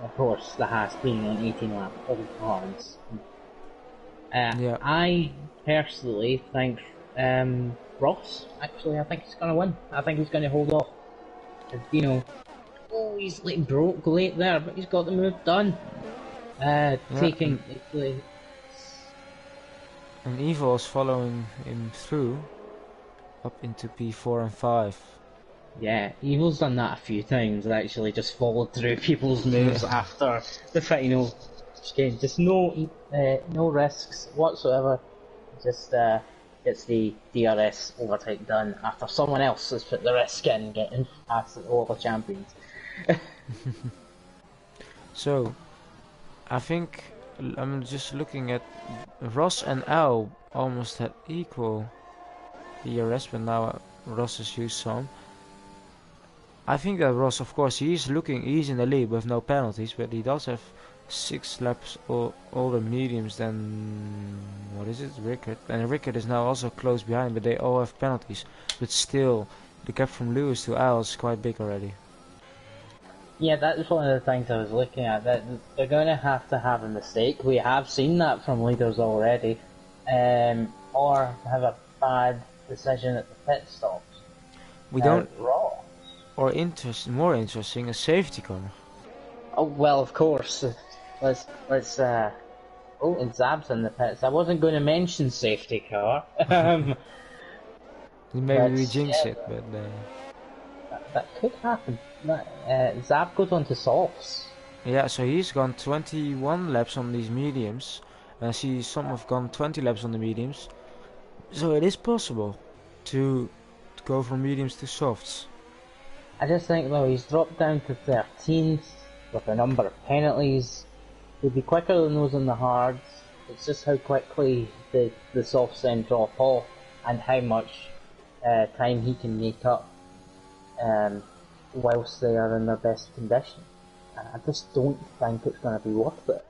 Of course, the Haas being on 18 lap of Hans. I personally think Ross, actually, I think he's going to win. I think he's going to hold off. He's broke late there, but he's got the move done. Taking the and Evil is following him through up into P4 and 5. Yeah, Evil's done that a few times, actually, just followed through people's moves after the final game. Just no risks whatsoever, just gets the DRS overtake done after someone else has put the risk in getting past all the champions. So, I think I'm just looking at Ross and Al almost had equal DRS, but now Ross has used some. I think that Ross, of course, he's in the lead with no penalties, but he does have 6 laps older mediums than, what is it, Rickard. And Rickard is now also close behind, but they all have penalties. But still, the gap from Lewis to Al is quite big already. Yeah, that is one of the things I was looking at. That they're going to have a mistake. We have seen that from leaders already, or have a bad decision at the pit stops. We don't. Raw. Or more interesting, a safety car. Oh well, of course. Let's. Oh, and Zab's in the pits. I wasn't going to mention safety car. Maybe we jinx it, but that could happen. Zab goes on to softs. Yeah, so he's gone 21 laps on these mediums. I see some have gone 20 laps on the mediums. So it is possible to go from mediums to softs. I just think though he's dropped down to 13th with a number of penalties. He'll be quicker than those on the hards. It's just how quickly the softs then drop off and how much time he can make up whilst they are in their best condition. I just don't think it's going to be worth it.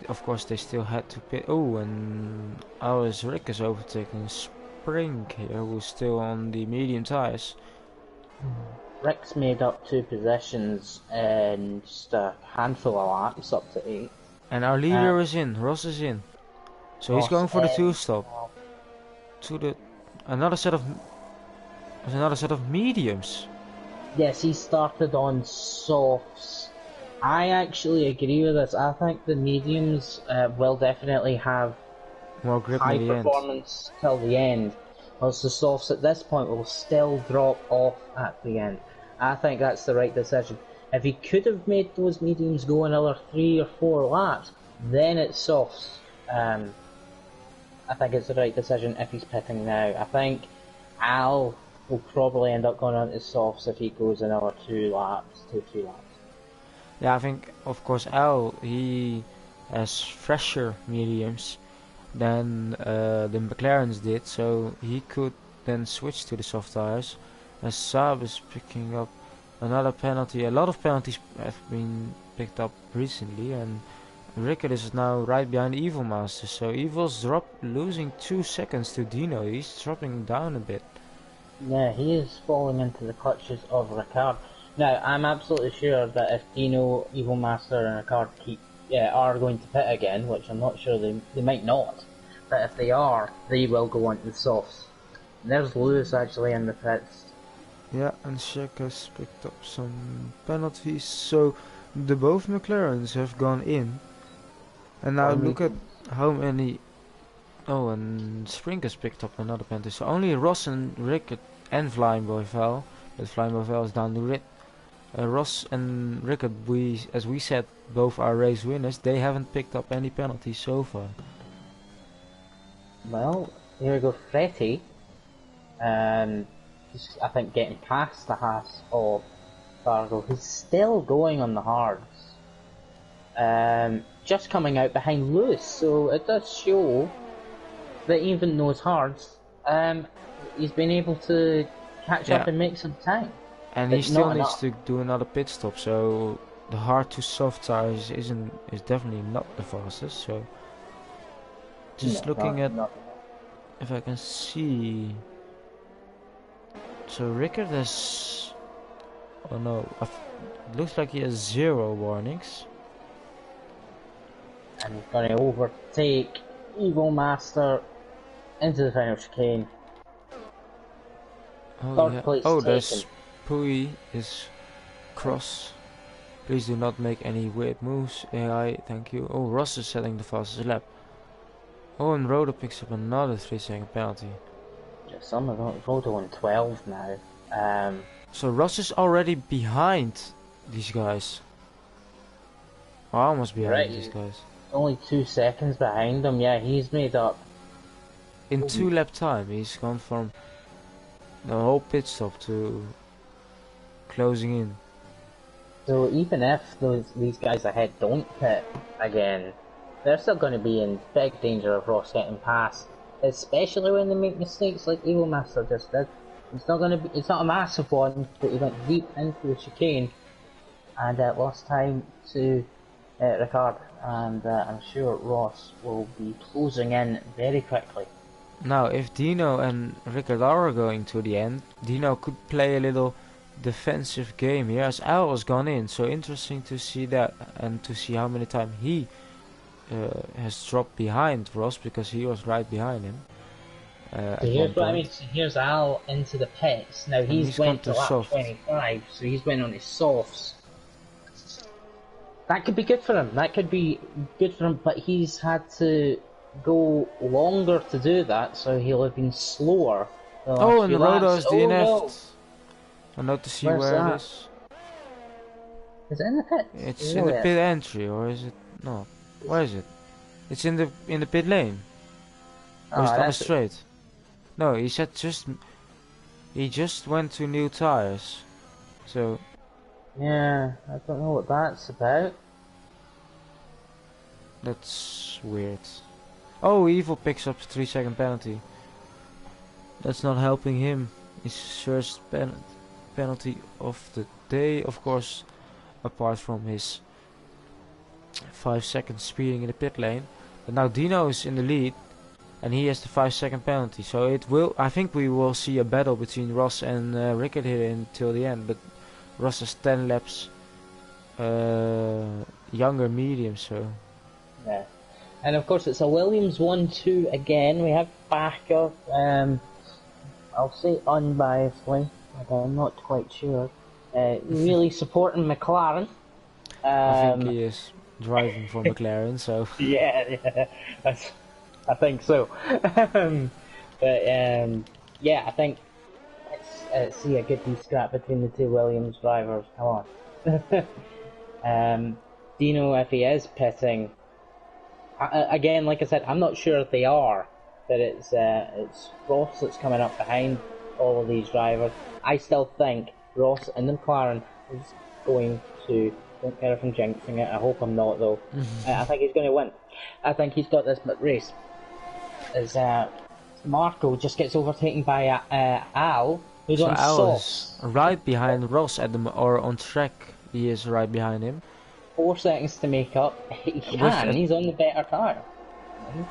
Of course they still had to pit. Oh, and ours Rick is overtaking Spring here, who's still on the medium tires. Rick's made up 2 positions in just a handful of laps, up to 8. And our leader is in, Ross is in. So he's going for the 2-stop. To another set of mediums. Yes, he started on softs. I actually agree with this. I think the mediums will definitely have more grip high in the performance till the end, whilst the softs at this point will still drop off at the end. I think that's the right decision. If he could have made those mediums go another 3 or 4 laps, then it's softs. I think it's the right decision if he's pitting now. I think Al will probably end up going on to softs if he goes another 2 laps, 2-3 laps. Yeah, I think, of course, Al, he has fresher mediums than the McLarens did, so he could then switch to the soft tires. As Saab is picking up another penalty. A lot of penalties have been picked up recently, and Rickard is now right behind Evil Master, so Evil's losing 2 seconds to Dino. He's dropping down a bit. Yeah, he is falling into the clutches of Ricard. Now, I'm absolutely sure that if Dino, Evil Master and Ricard are going to pit again, which I'm not sure they might not, but if they are, they will go on to the softs. And there's Lewis actually in the pits. Yeah, and Shek has picked up some penalties, so both McLarens have gone in. And now look at how many... Oh, and Spring has picked up another penalty, so only Ross and Rickard and Flying Boy fell, but Flying Boy fell is down the grid. Ross and Rickard, as we said, both are race winners. They haven't picked up any penalties so far. Well, here we go, Fretty. I think getting past the Haas of Fargo. He's still going on the hards. Just coming out behind Lewis, so it does show that even those hards, he's been able to catch up and make some time. And he still needs to do another pit stop, so the hard to soft tires is definitely not the fastest. So just looking at if I can see. So Rickard has, oh no, it looks like he has 0 warnings. And he's going to overtake Evil Master into the final chicane. Third place there's Pui is cross. Please do not make any weird moves. AI, thank you. Oh, Ross is setting the fastest lap. Oh, and Rhoda picks up another 3-second penalty. Some of them Rhoda on 12 now. So Ross is already behind these guys. Almost behind these guys. Only 2 seconds behind them. Yeah, he's made up. In 2 lap time, he's gone from the whole pit stop to closing in. So even if these guys ahead don't pit again, they're still going to be in big danger of Ross getting past, especially when they make mistakes like Evil Master just did. It's not gonna be. It's not a massive one, but he went deep into the chicane and lost time to Ricard. And I'm sure Ross will be closing in very quickly. Now, if Dino and Rickard are going to the end, Dino could play a little defensive game here as Al was gone in. So interesting to see that and to see how many times he has dropped behind Ross because he was right behind him. So here's what I mean. So here's Al into the pits. Now he's went to lap soft. 25, so he's went on his softs. That could be good for him. That could be good for him, but he's had to go longer to do that, so he'll have been slower. Oh, and the Rodo's DNF'd. No. I know to see Where's where that? it is. Is it in the pit? It's in the pit entry, or is it not? Where is it? It's in the pit lane. Or is it on the straight? No, he said he just went to new tires. So yeah, I don't know what that's about. That's weird. Oh, Evil picks up a 3-second penalty. That's not helping him. His first penalty of the day, of course, apart from his 5-second speeding in the pit lane. But now Dino is in the lead, and he has the 5-second penalty. So it will. I think we will see a battle between Ross and Rickard here until the end. But Ross is 10 laps younger medium, so. Yeah. And of course it's a Williams 1-2 again. We have backup, I'll say unbiasedly, although I'm not quite sure. Really supporting McLaren. I think he is driving for McLaren, so. Yeah, I think so. Yeah, I think let's see a good scrap between the two Williams drivers. Come on. Dino, if he is pitting, again, like I said, I'm not sure if they are, but it's Ross that's coming up behind all of these drivers. I still think Ross in the McLaren is going to. Don't care if I'm jinxing it. I hope I'm not, though. I think he's going to win. I think he's got this race. As Marco just gets overtaken by Al, who's on softs. Right behind Ross at or on track. He is right behind him. 4 seconds to make up. He's on the better tyre.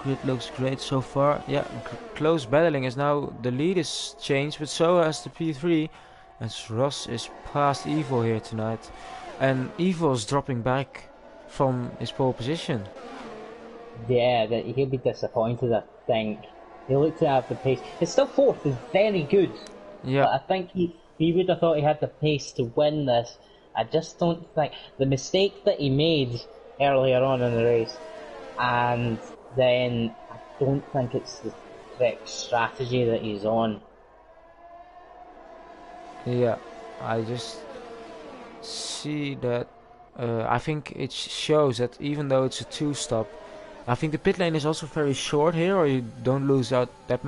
Grid looks great so far. Yeah, close battling as now the lead is changed, but so has the P3. As Ross is past Evil here tonight. And Evil is dropping back from his pole position. Yeah, he'll be disappointed, I think. He looked to have the pace. It's still fourth, is very good. Yeah. But I think he would have thought he had the pace to win this. I just don't think... The mistake that he made earlier on in the race, and then I don't think it's the correct strategy that he's on. Yeah, I just see that I think it shows that even though it's a 2-stop, I think the pit lane is also very short here, or you don't lose out that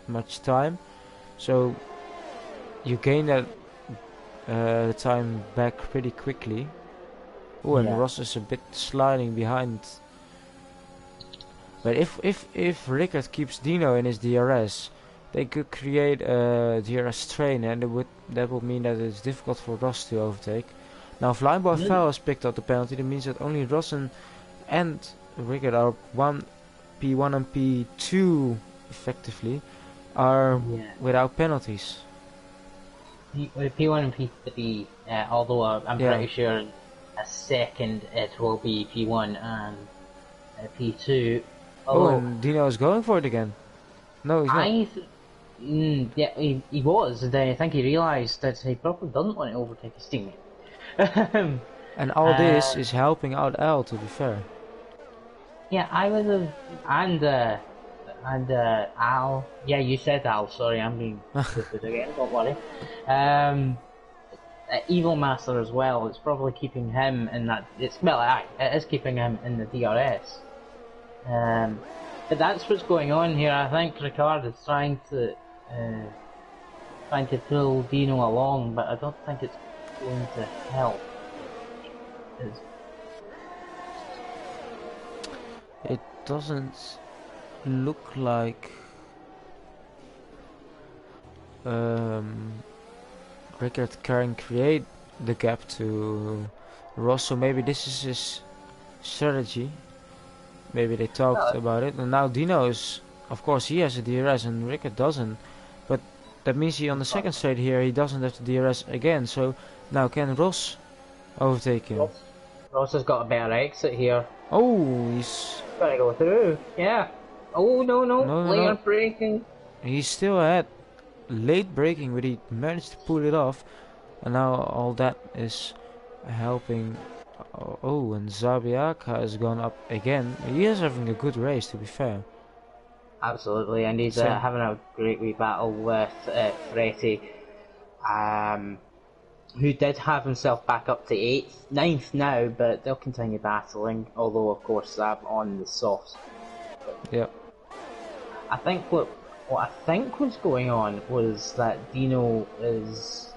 much time, so you gain that time back pretty quickly. Oh, and Ross is a bit sliding behind. But if Rickard keeps Dino in his DRS, they could create a DRS train, and that would mean that it's difficult for Ross to overtake. Now, if Lineboy Fell has picked up the penalty, that means that only Ross and Rickard are P1 and P2 effectively are without penalties. P1 and P3, although I'm pretty sure a second it will be P1 and P2. Oh, and Dino is going for it again. No, he's not. Yeah, he was. And I think he realised that he probably doesn't want to overtake his teammate. And all this is helping out Al, to be fair. Yeah, I would have, and Al. Yeah, you said Al. Sorry, I'm being stupid again. Don't worry. Evil Master as well. It's probably keeping him in that. It is keeping him in the DRS. But that's what's going on here. I think Ricard is trying to pull Dino along, but I don't think it's going to help. It doesn't look like. um, Rickard can create the gap to Ross, so maybe this is his strategy. Maybe they talked about it, and now Dino is, of course, he has a DRS and Rickard doesn't, but that means he on the second straight here he doesn't have the DRS again. So now can Ross overtake him? Ross has got a better exit here. Oh, he's Gotta go through. Yeah. Oh no, later braking. He's still ahead. Late braking, but he managed to pull it off, and now all that is helping. Oh, and Zabiaka has gone up again. He is having a good race, to be fair. Absolutely, and he's having a great wee battle with Fretti, who did have himself back up to 8th, 9th now, but they'll continue battling, although of course Zab on the softs. Yep. I think what I think was going on was that Dino is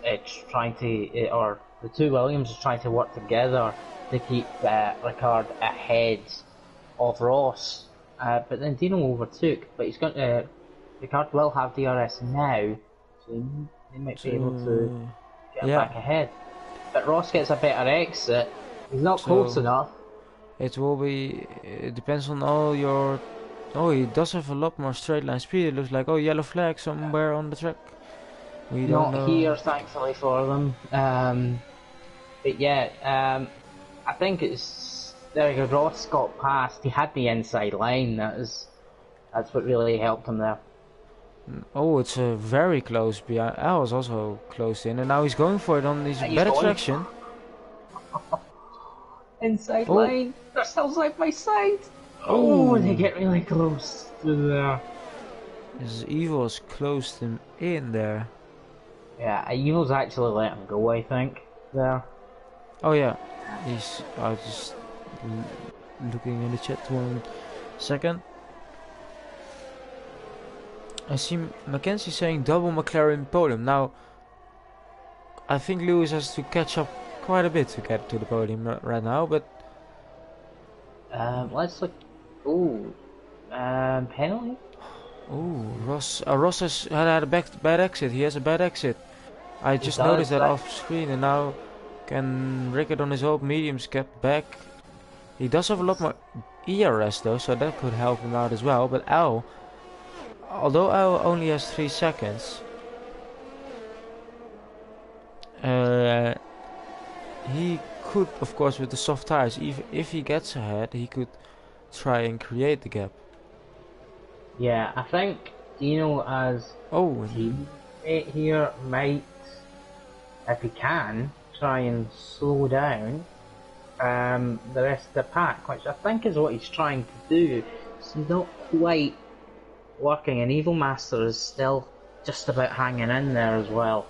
trying to, or the two Williams are trying to work together to keep Ricard ahead of Ross. But then Dino overtook, but he's got Ricard will have DRS now, so he might be able to get back ahead. But Ross gets a better exit. He's not close enough. It will be. It depends on all your. Oh, he does have a lot more straight line speed. It looks like yellow flag somewhere on the track. We don't know. Not here, thankfully for them. But yeah, I think it's there. You go. Ross got past. He had the inside line. That's what really helped him there. Oh, it's very close behind. I was also close in, and now he's going for it on this better traction. Inside line. They're still side by side. Oh, they get really close to there. His Evil's closed him in there. Yeah, Evil's actually let him go, I think, there. Oh yeah, he's just looking in the chat 1 second. I see Mackenzie saying double McLaren podium. Now, I think Lewis has to catch up quite a bit to get to the podium right now, but... let's look... Ooh, penalty? Ooh, Ross has had a bad exit. He has a bad exit. I just noticed that off screen, and now can Rickard on his old mediums get back? He does have a lot more ERS though, so that could help him out as well. But Al, although Al only has 3 seconds, he could, of course, with the soft tires, if he gets ahead, he could try and create the gap. Yeah, I think Dino as teammate here might, if he can, try and slow down the rest of the pack, which I think is what he's trying to do. It's not quite working, and Evil Master is still just about hanging in there as well.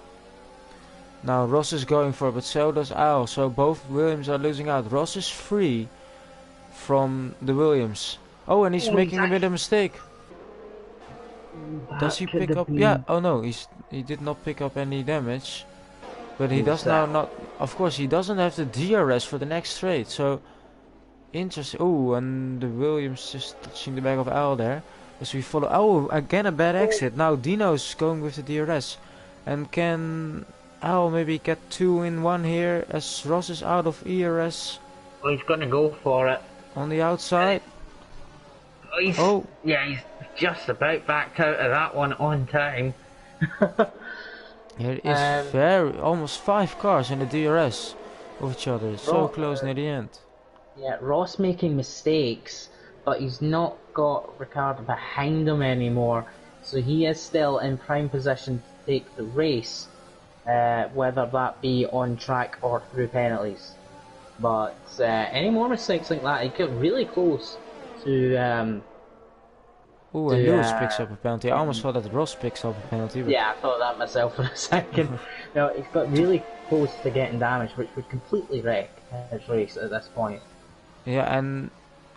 Now Ross is going for it, but so does Al, so both Williams are losing out. Ross is free from the Williams. Oh, and he's making a bit of a mistake. Does he pick up? Yeah. Oh no, he did not pick up any damage, but he does now not. Of course, he doesn't have the DRS for the next straight. So interesting. Oh, and the Williams just touching the back of Al there. As we follow. Oh, again a bad exit. Now Dino's going with the DRS, and can Al maybe get 2 in 1 here as Ross is out of ERS? Well, he's gonna go for it on the outside. Yeah, he's just about backed out of that one on time. There is almost 5 cars in the DRS of each other, so close near the end. Yeah, Ross making mistakes, but he's not got Ricard behind him anymore, so he is still in prime position to take the race, whether that be on track or through penalties. But any more mistakes like that, he get really close to... Ooh, and Lewis picks up a penalty. I almost thought that Ross picks up a penalty. But yeah, I thought that myself for a second. No, he's got really close to getting damaged, which would completely wreck his race at this point. Yeah, and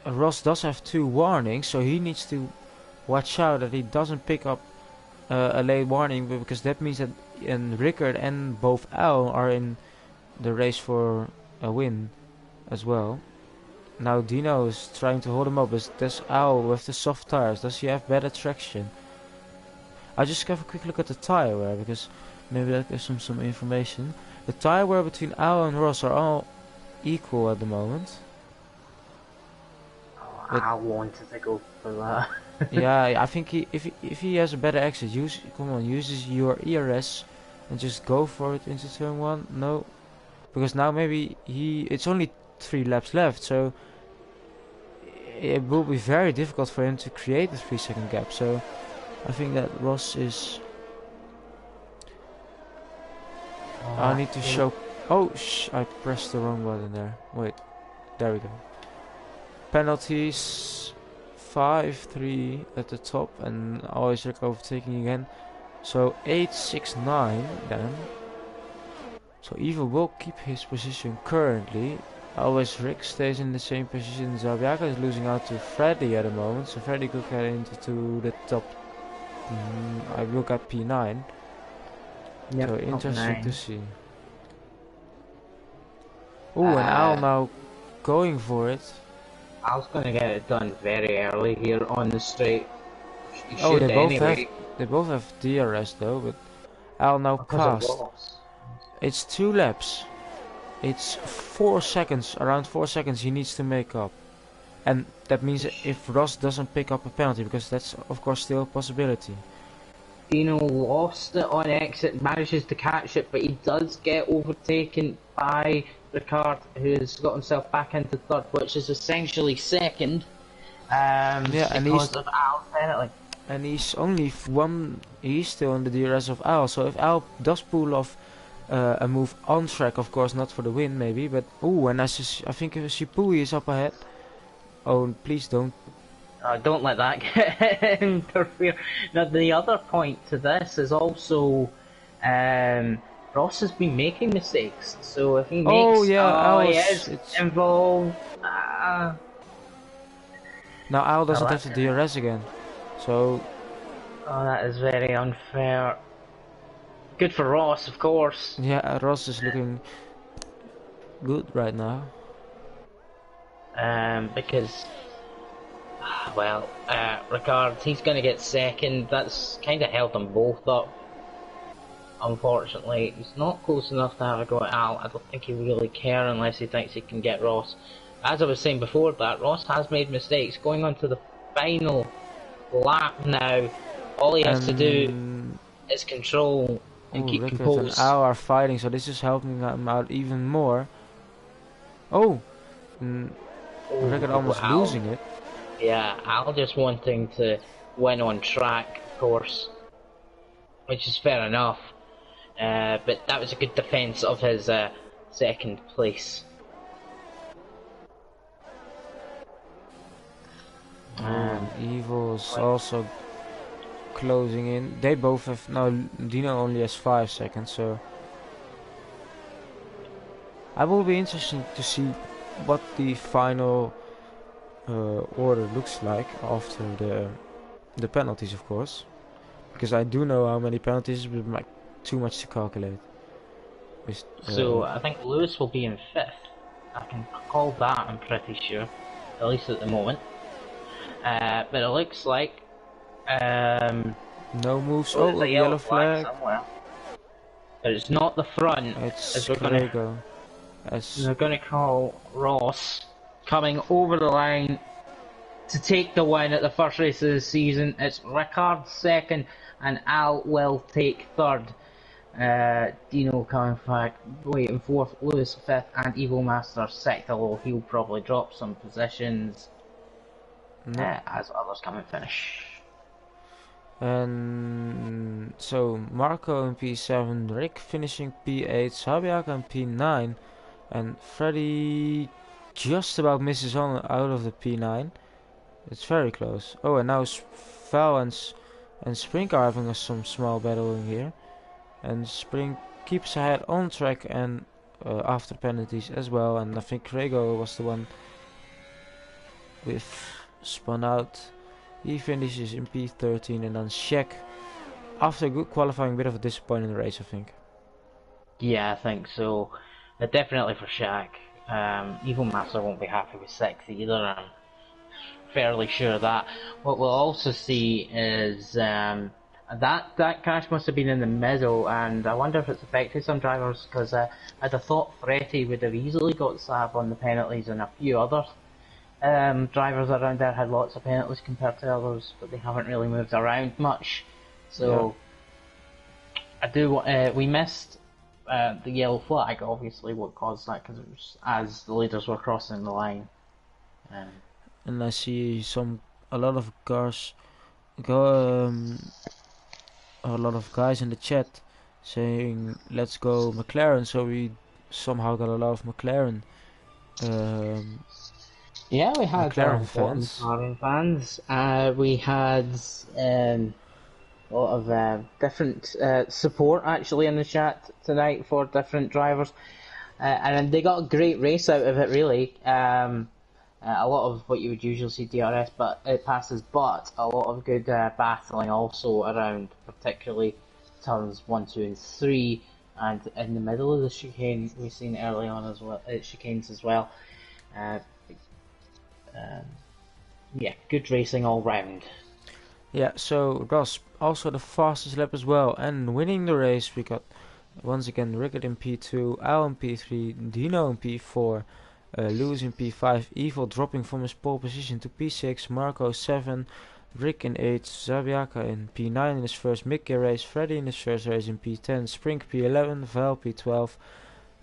Ross does have 2 warnings, so he needs to watch out that he doesn't pick up a late warning, because that means that Rickard and both Al are in the race for a win as well. Now Dino is trying to hold him up. Does Al with the soft tires, does he have better traction? I just have a quick look at the tire wear because maybe that gives some information. The tire wear between Al and Ross are all equal at the moment. Oh, But I wanted to go for that. yeah, I think if he has a better exit, uses your ERS and just go for it into turn one. No, because now maybe it's only 3 laps left, so it will be very difficult for him to create a 3-second gap. So I think that Ross is. I need to show. Oh, I pressed the wrong button there. Wait, there we go. Penalties 5-3 at the top, and always like overtaking again. So 8-6-9 then. So Evil will keep his position currently. Always Rick stays in the same position. Zabiaka is losing out to Freddy at the moment, so Freddy could get into the top. I will get P9. Yep, So interesting to 9. see. Oh, and Al now going for it. I was gonna get it done very early here on the straight. You Oh, should anyway. they both have DRS though, but Al now Because of passed. Ross. It's 2 laps. It's 4 seconds, around 4 seconds he needs to make up. And that means if Ross doesn't pick up a penalty, because that's of course still a possibility. Dino lost it on exit, manages to catch it, but he does get overtaken by Ricard, who's got himself back into third, which is essentially second. Yeah, and because of Al's penalty. And he's only he's still on the DRS of Al, so if Al does pull off a move on track, of course not for the win maybe, but ooh, and I think Shipui is up ahead. Oh, please don't. Don't let that get interfere. Now the other point to this is also Ross has been making mistakes, so if he makes he is involved. Now Al doesn't have the DRS again, so. Oh, that is very unfair. Good for Ross, of course. Yeah, Ross is looking good right now. Because, well, Ricard, he's going to get second. That's kind of held them both up. Unfortunately, he's not close enough to have a go at Al. I don't think he really cares unless he thinks he can get Ross. As I was saying before that, Ross has made mistakes. Going on to the final lap now, all he has to do is control and keep composed. And Al are fighting, so this is helping him out even more. Oh! Rickard almost losing it. Yeah, Al just wanting to win on track, of course, which is fair enough. But that was a good defence of his second place. Evil's also closing in. They both have now. Dino only has 5 seconds, so I will be interesting to see what the final order looks like after the penalties, of course, because I do know how many penalties, but like too much to calculate. So I think Lewis will be in 5th. I can call that, I'm pretty sure, at least at the moment. But it looks like no moves. Oh, a yellow flag somewhere. But it's not the front. It's Grego. They're going to call Ross coming over the line to take the win at the first race of the season. It's Ricard second and Al will take third. Dino coming back, waiting fourth, Lewis 5th, and Evil Master 6th, although he'll probably drop some positions as others come and finish. And so Marco in P7, Rick finishing P8, Sabiak in P9, and Freddy just about misses on out of the P9. It's very close. Oh, and now Val and Spring are having some small battling here. And Spring keeps ahead on track and after penalties as well. And I think Grego was the one with spun out. He finishes in P13, and then Shaq, after a good qualifying, a bit of a disappointing race, I think. Yeah, I think so. Definitely for Shaq. Evil Master won't be happy with 6th either, I'm fairly sure of that. What we'll also see is That crash must have been in the middle, and I wonder if it's affected some drivers, because I'd have thought Fretti would have easily got slab on the penalties, and a few other drivers around there had lots of penalties compared to others, but they haven't really moved around much. So I do. We missed the yellow flag, obviously. What caused that? Because it was as the leaders were crossing the line. And I see a lot of cars go a lot of guys in the chat saying let's go McLaren, so we somehow got a lot of McLaren Yeah, we had McLaren fans. We had a lot of different support actually in the chat tonight for different drivers, and they got a great race out of it. Really, a lot of what you would usually see DRS, but it passes. But a lot of good battling also around, particularly turns 1, 2, and 3, and in the middle of the chicane we've seen early on as well. Chicanes as well. Yeah, good racing all round. Yeah, so it was also the fastest lap as well, and winning the race we got once again Rickard in P2, Al in P3, Dino in P4, Lewis in P5, Evil dropping from his pole position to P6, Marco 7, Rick in 8, Zabiaka in P9 in his first mid-gear race, Freddy in his first race in P10, Sprink P11, Val P12,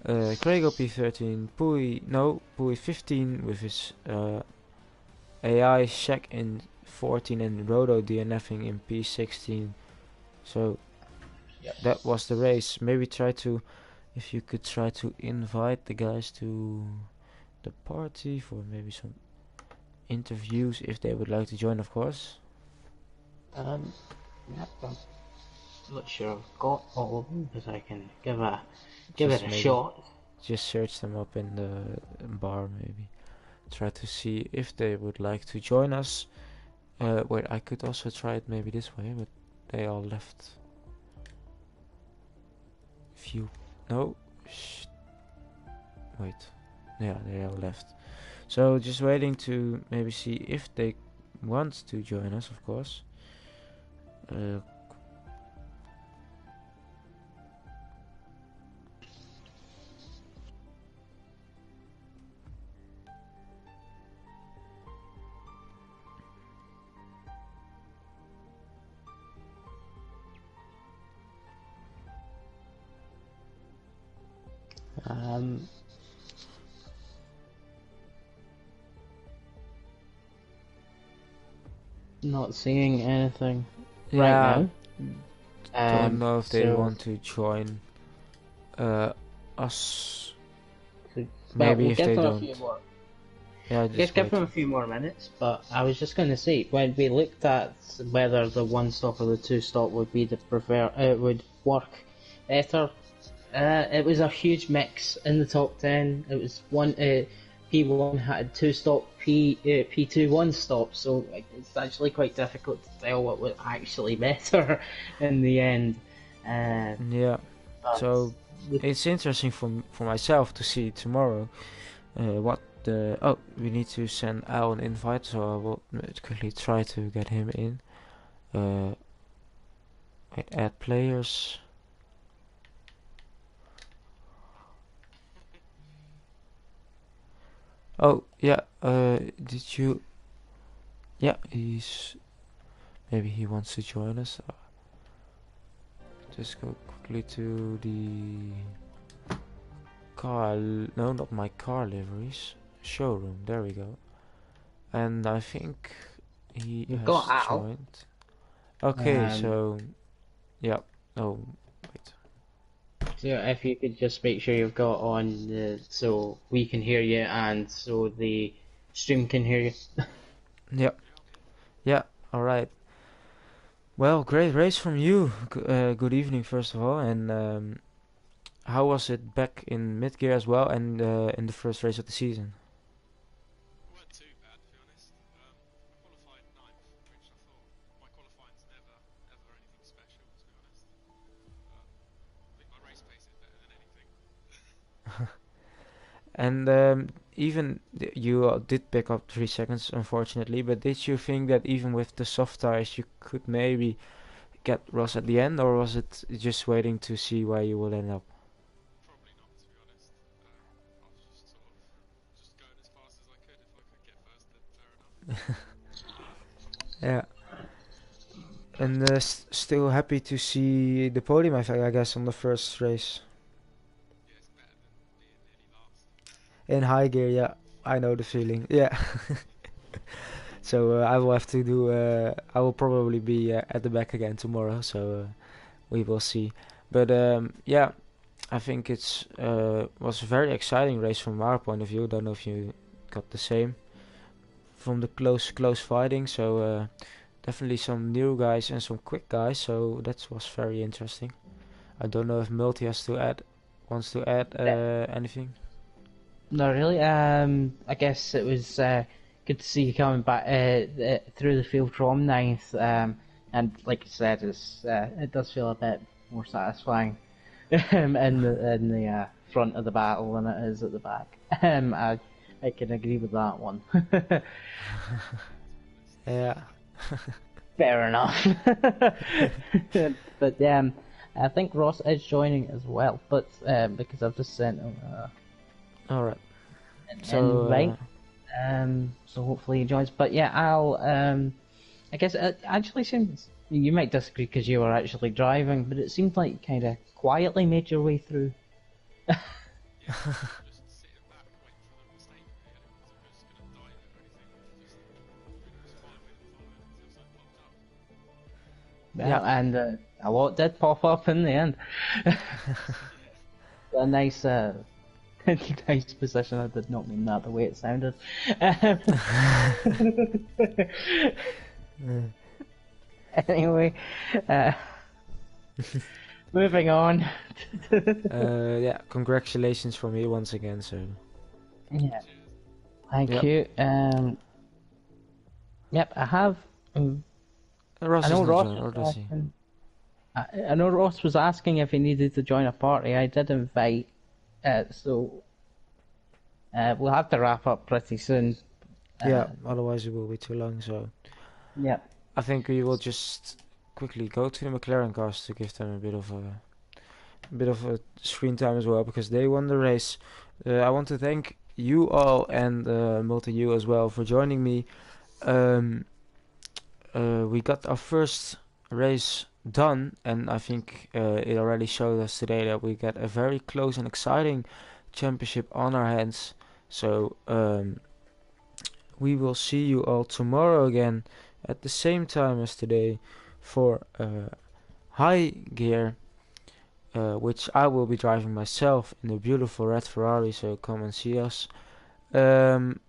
Craigo P13, Pui 15 with his AI, Shaq in 14 and Rodo DNFing in P16. So that was the race. Maybe if you could try to invite the guys to the party for maybe some interviews if they would like to join, of course. I'm not sure I've got all of them, but I can give it a shot. Just search them up in the bar, maybe. Try to see if they would like to join us. Wait, I could also try it maybe this way, but they all left. Wait. Yeah, they all left. So just waiting to maybe see if they want to join us, of course. Not seeing anything right now. Don't know if they want to join us. Maybe if they don't. Yeah, just give them a few more minutes. But I was just going to say, when we looked at whether the one stop or the two stop would be the would work better. It was a huge mix in the top 10. It was P1 had two stop, P2 one stop, so it's actually quite difficult to tell what was actually better in the end. Yeah, so it's interesting for myself to see tomorrow what the... Oh, we need to send Al an invite, so I will quickly try to get him in. Wait, add players. Oh, yeah, did you... Yeah, maybe he wants to join us. Just go quickly to the car... No, not my car liveries. Showroom, there we go. And I think he has joined. Okay, so... Yeah, oh, wait. So if you could just make sure you've got on so we can hear you and so the stream can hear you. Yeah, alright. Well, great race from you. Good evening, first of all. And how was it back in mid-gear as well and in the first race of the season? Weren't too bad, to be honest. I qualified 9th, which I thought my qualifying's never ever anything special, to be honest. I think my race pace is better than anything. And even you did pick up 3 seconds, unfortunately. But did you think that even with the soft tires, you could maybe get Ross at the end, or was it just waiting to see where you will end up? Probably not, to be honest. I was just sort of just going as fast as I could. If I could get first, then fair enough. Yeah. And still happy to see the podium, I guess, on the first race. Yeah, it's better than being nearly last. In high gear, yeah. I know the feeling. Yeah. So I will have to do. I will probably be at the back again tomorrow. So we will see. But yeah, I think it's was a very exciting race from our point of view. Don't know if you got the same from the close fighting. So definitely some new guys and some quick guys. So that was very interesting. I don't know if Multi wants to add anything. No, really. I guess it was good to see you coming back through the field from ninth. And like you said, it does feel a bit more satisfying in the front of the battle than it is at the back. I can agree with that one. Yeah. Fair enough. But I think Ross is joining as well, but because I've just sent him All right. an So invite. So hopefully he joins. But yeah, I'll. I guess it actually seems you might disagree because you were actually driving, but it seemed like you kind of quietly made your way through. Yeah, just sitting back, waiting for the mistake. Really, I didn't think I was gonna die there or anything. Just following until something popped up. Yeah, yeah. and a lot did pop up in the end. A nice, nice position. I did not mean that the way it sounded. Anyway, moving on. Yeah. Congratulations from me once again. So Yeah, thank Yep. you. Yep, I have. Ross I is know not Ross joining, or was does he? asking. I know Ross was asking if he needed to join a party. I did invite, so we'll have to wrap up pretty soon. Yeah. Otherwise, it will be too long. So Yeah. I think we will just quickly go to the McLaren cars to give them a bit of a screen time as well, because they won the race. I want to thank you all and Multi you as well for joining me. Um, we got our first race done, and I think it already showed us today that we get a very close and exciting championship on our hands. So we will see you all tomorrow again at the same time as today for high gear, which I will be driving myself in the beautiful red Ferrari. So come and see us. And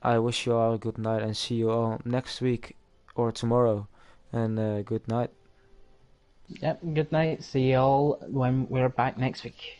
I wish you all a good night and see you all next week or tomorrow. And good night. Yep. Good night. See you all when we're back next week.